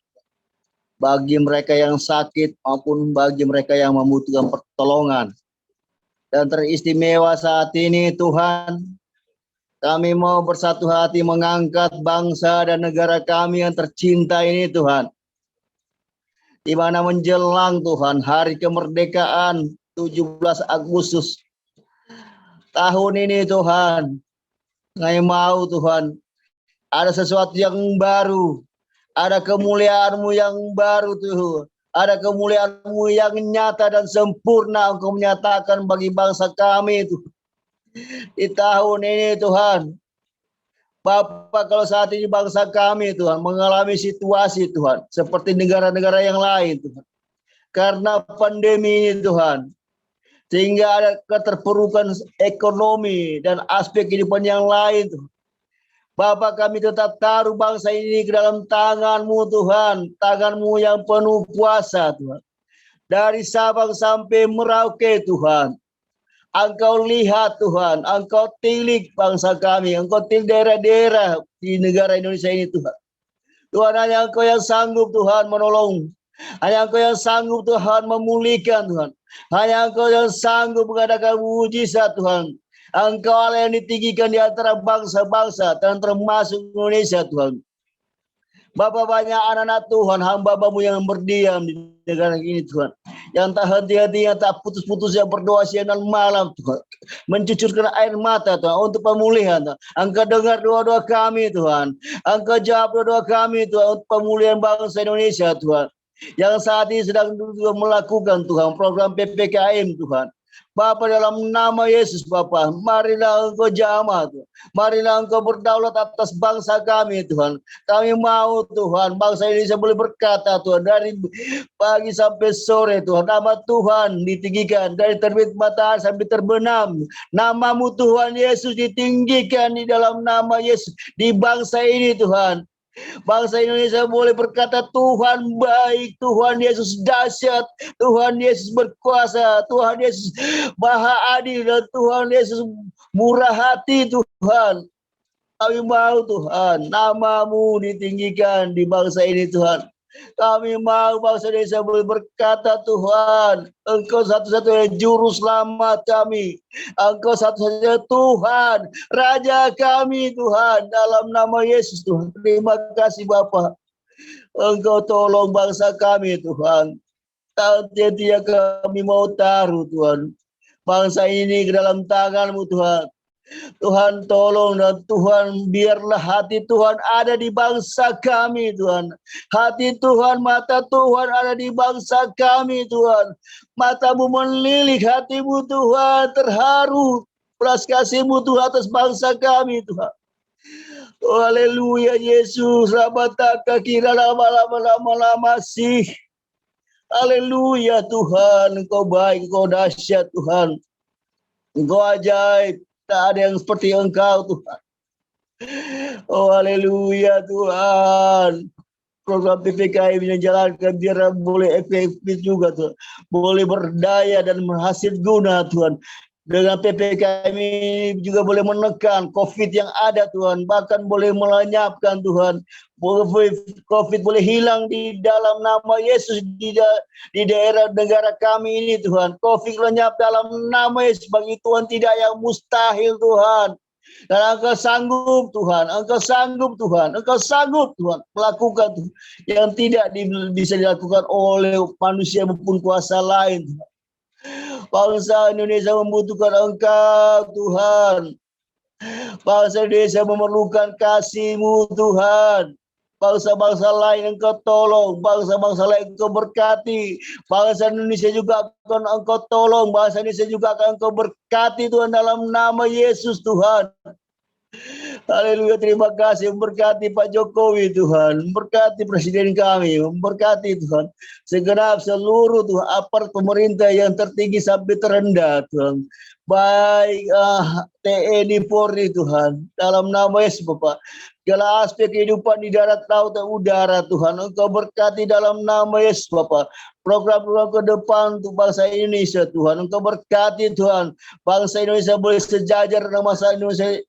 bagi mereka yang sakit maupun bagi mereka yang membutuhkan pertolongan. Dan teristimewa saat ini Tuhan, kami mau bersatu hati mengangkat bangsa dan negara kami yang tercinta ini Tuhan. Di mana menjelang Tuhan hari kemerdekaan 17 Agustus tahun ini Tuhan, kami mau Tuhan ada sesuatu yang baru, ada kemuliaan-Mu yang baru Tuhan. Ada kemuliaan-Mu yang nyata dan sempurna Engkau menyatakan bagi bangsa kami Tuhan. Di tahun ini Tuhan, Bapak, kalau saat ini bangsa kami Tuhan mengalami situasi Tuhan seperti negara-negara yang lain Tuhan. Karena pandemi ini Tuhan, sehingga ada keterpurukan ekonomi dan aspek kehidupan yang lain Tuhan. Bapak, kami tetap taruh bangsa ini ke dalam tangan-Mu Tuhan, tangan-Mu yang penuh kuasa Tuhan. Dari Sabang sampai Merauke Tuhan, Engkau lihat Tuhan, Engkau tilik bangsa kami, Engkau tilik daerah-daerah di negara Indonesia ini Tuhan. Tuhan, hanya Engkau yang sanggup Tuhan menolong, hanya Engkau yang sanggup Tuhan memulihkan Tuhan, hanya Engkau yang sanggup mengadakan mujizat Tuhan. Engkau Allah yang ditinggikan di antara bangsa-bangsa dan termasuk Indonesia Tuhan. Bapak, banyak anak-anak Tuhan, hamba-Mu yang berdiam di negara ini Tuhan. Yang tak henti-hentinya, tak putus-putusnya berdoa siang dan malam Tuhan. Mencucurkan air mata Tuhan untuk pemulihan Tuhan. Engkau dengar doa-doa kami Tuhan. Engkau jawab doa-doa kami Tuhan untuk pemulihan bangsa Indonesia Tuhan. Yang saat ini sedang melakukan Tuhan program PPKM Tuhan. Bapa, dalam nama Yesus Bapa, marilah Engkau jamah Tuhan. Marilah Engkau berdaulat atas bangsa kami Tuhan. Kami mau Tuhan, bangsa Indonesia boleh berkata Tuhan, dari pagi sampai sore Tuhan, nama Tuhan ditinggikan, dari terbit matahari sampai terbenam. Nama-Mu Tuhan Yesus ditinggikan di dalam nama Yesus di bangsa ini Tuhan. Bangsa Indonesia boleh berkata Tuhan baik, Tuhan Yesus dahsyat, Tuhan Yesus berkuasa, Tuhan Yesus maha adil, dan Tuhan Yesus murah hati Tuhan. Kami mau Tuhan, nama-Mu ditinggikan di bangsa ini Tuhan. Kami mau bangsa Indonesia boleh berkata Tuhan, Engkau satu-satunya juru selamat kami. Engkau satu-satunya Tuhan, Raja kami Tuhan, dalam nama Yesus Tuhan. Terima kasih Bapa. Engkau tolong bangsa kami Tuhan. Tiap-tiap kami mau taruh Tuhan bangsa ini ke dalam tangan-Mu Tuhan. Tuhan tolong, dan Tuhan biarlah hati Tuhan ada di bangsa kami Tuhan. Hati Tuhan, mata Tuhan ada di bangsa kami Tuhan. Mata-Mu melilik, hati-Mu Tuhan terharu belas kasih-Mu Tuhan atas bangsa kami Tuhan. Oh, haleluya Yesus, rabataka kira lama-lama sih. Haleluya Tuhan, Engkau baik, Engkau dahsyat Tuhan. Engkau ajaib, tak ada yang seperti Engkau Tuhan. Oh haleluya Tuhan. Program PPKM yang jalankan biar boleh efektif juga Tuhan. Boleh berdaya dan menghasil guna Tuhan. Dengan PPKM ini juga boleh menekan COVID yang ada Tuhan. Bahkan boleh melenyapkan Tuhan. COVID boleh hilang di dalam nama Yesus di daerah negara kami ini Tuhan. COVID lenyap dalam nama Yesus. Bagi Tuhan tidak yang mustahil Tuhan. Dan Engkau sanggup Tuhan, Engkau sanggup Tuhan, Engkau sanggup Tuhan melakukan Tuhan, yang tidak bisa dilakukan oleh manusia maupun kuasa lain. Bangsa Indonesia membutuhkan Engkau Tuhan. Bangsa Indonesia memerlukan kasih-Mu Tuhan. Bangsa-bangsa lain Engkau tolong, bangsa-bangsa lain Engkau berkati, bangsa Indonesia juga akan Engkau tolong, bangsa Indonesia juga akan Engkau berkati Tuhan dalam nama Yesus Tuhan. Haleluya, terima kasih, memberkati Pak Jokowi Tuhan, memberkati Presiden kami, memberkati Tuhan, segenap seluruh Tuhan, aparat pemerintah yang tertinggi sampai terendah Tuhan. Baik TNI Polri Tuhan, dalam nama Yesus Bapak. Segala aspek kehidupan di darat, laut, dan udara Tuhan. Engkau berkati dalam nama Yesus Bapa. Program-program ke depan untuk bangsa Indonesia Tuhan. Engkau berkati Tuhan. Bangsa Indonesia boleh sejajar dengan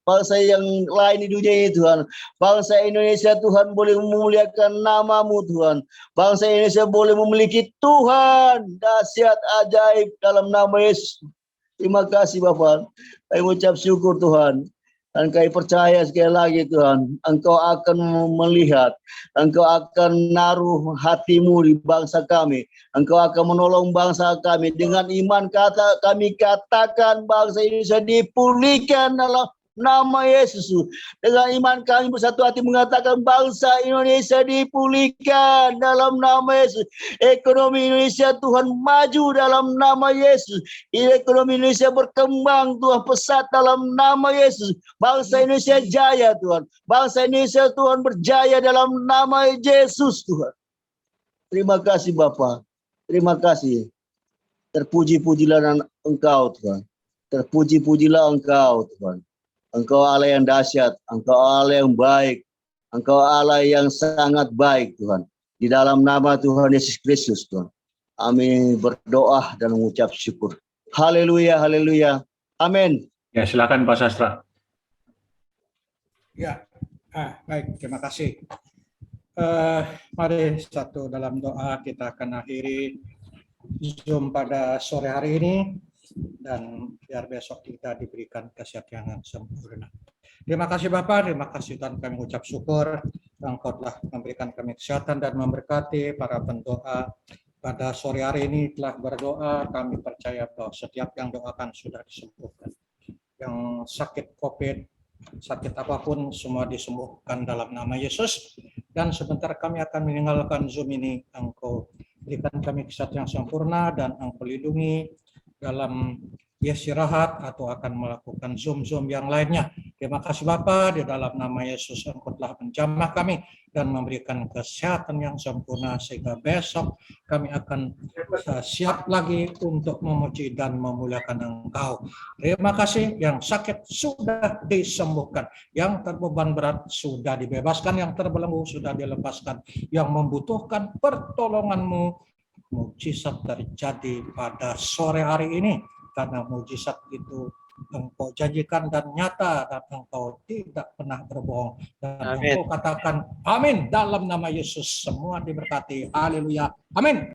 bangsa yang lain di dunia ini Tuhan. Bangsa Indonesia Tuhan boleh memuliakan nama-Mu Tuhan. Bangsa Indonesia boleh memiliki Tuhan dahsyat ajaib dalam nama Yesus. Terima kasih Bapak. Kami mengucap syukur Tuhan. Dan kami percaya sekali lagi Tuhan, Engkau akan melihat, Engkau akan naruh hati-Mu di bangsa kami. Engkau akan menolong bangsa kami. Dengan iman kami katakan bangsa Indonesia dipulihkan dalam nama Yesus. Dengan iman kami bersatu hati mengatakan bangsa Indonesia dipulihkan dalam nama Yesus. Ekonomi Indonesia Tuhan maju dalam nama Yesus. Ekonomi Indonesia berkembang Tuhan pesat dalam nama Yesus. Bangsa Indonesia jaya Tuhan. Bangsa Indonesia Tuhan berjaya dalam nama Yesus Tuhan. Terima kasih Bapa. Terima kasih. Terpuji-pujilah Engkau Tuhan. Terpuji-pujilah Engkau Tuhan. Engkau Allah yang dahsyat, Engkau Allah yang baik, Engkau Allah yang sangat baik Tuhan. Di dalam nama Tuhan Yesus Kristus Tuhan. Amin, berdoa dan mengucap syukur. Haleluya, haleluya. Amin. Ya, silakan Pak Sastra. Ya, baik, terima kasih. Mari satu dalam doa kita akan akhiri Zoom pada sore hari ini. Dan biar besok kita diberikan kesehatan yang sempurna. Terima kasih Bapak, terima kasih Tuhan, kami ucap syukur Engkau telah memberikan kami kesehatan dan memberkati para pendoa pada sore hari ini telah berdoa. Kami percaya bahwa setiap yang doakan sudah disembuhkan. Yang sakit COVID, sakit apapun semua disembuhkan dalam nama Yesus. Dan sebentar kami akan meninggalkan Zoom ini, Engkau berikan kami kesehatan yang sempurna dan Engkau lindungi dalam istirahat atau akan melakukan Zoom yang lainnya. Terima kasih Bapa, di dalam nama Yesus Engkau telah menjamah kami dan memberikan kesehatan yang sempurna sehingga besok kami akan siap lagi untuk memuji dan memuliakan Engkau. Terima kasih, yang sakit sudah disembuhkan, yang terbeban berat sudah dibebaskan, yang terbelenggu sudah dilepaskan, yang membutuhkan pertolongan-Mu, mukjizat terjadi pada sore hari ini, karena mukjizat itu Engkau janjikan dan nyata, dan Engkau tidak pernah berbohong, dan Engkau katakan amin dalam nama Yesus. Semua diberkati, haleluya, amin.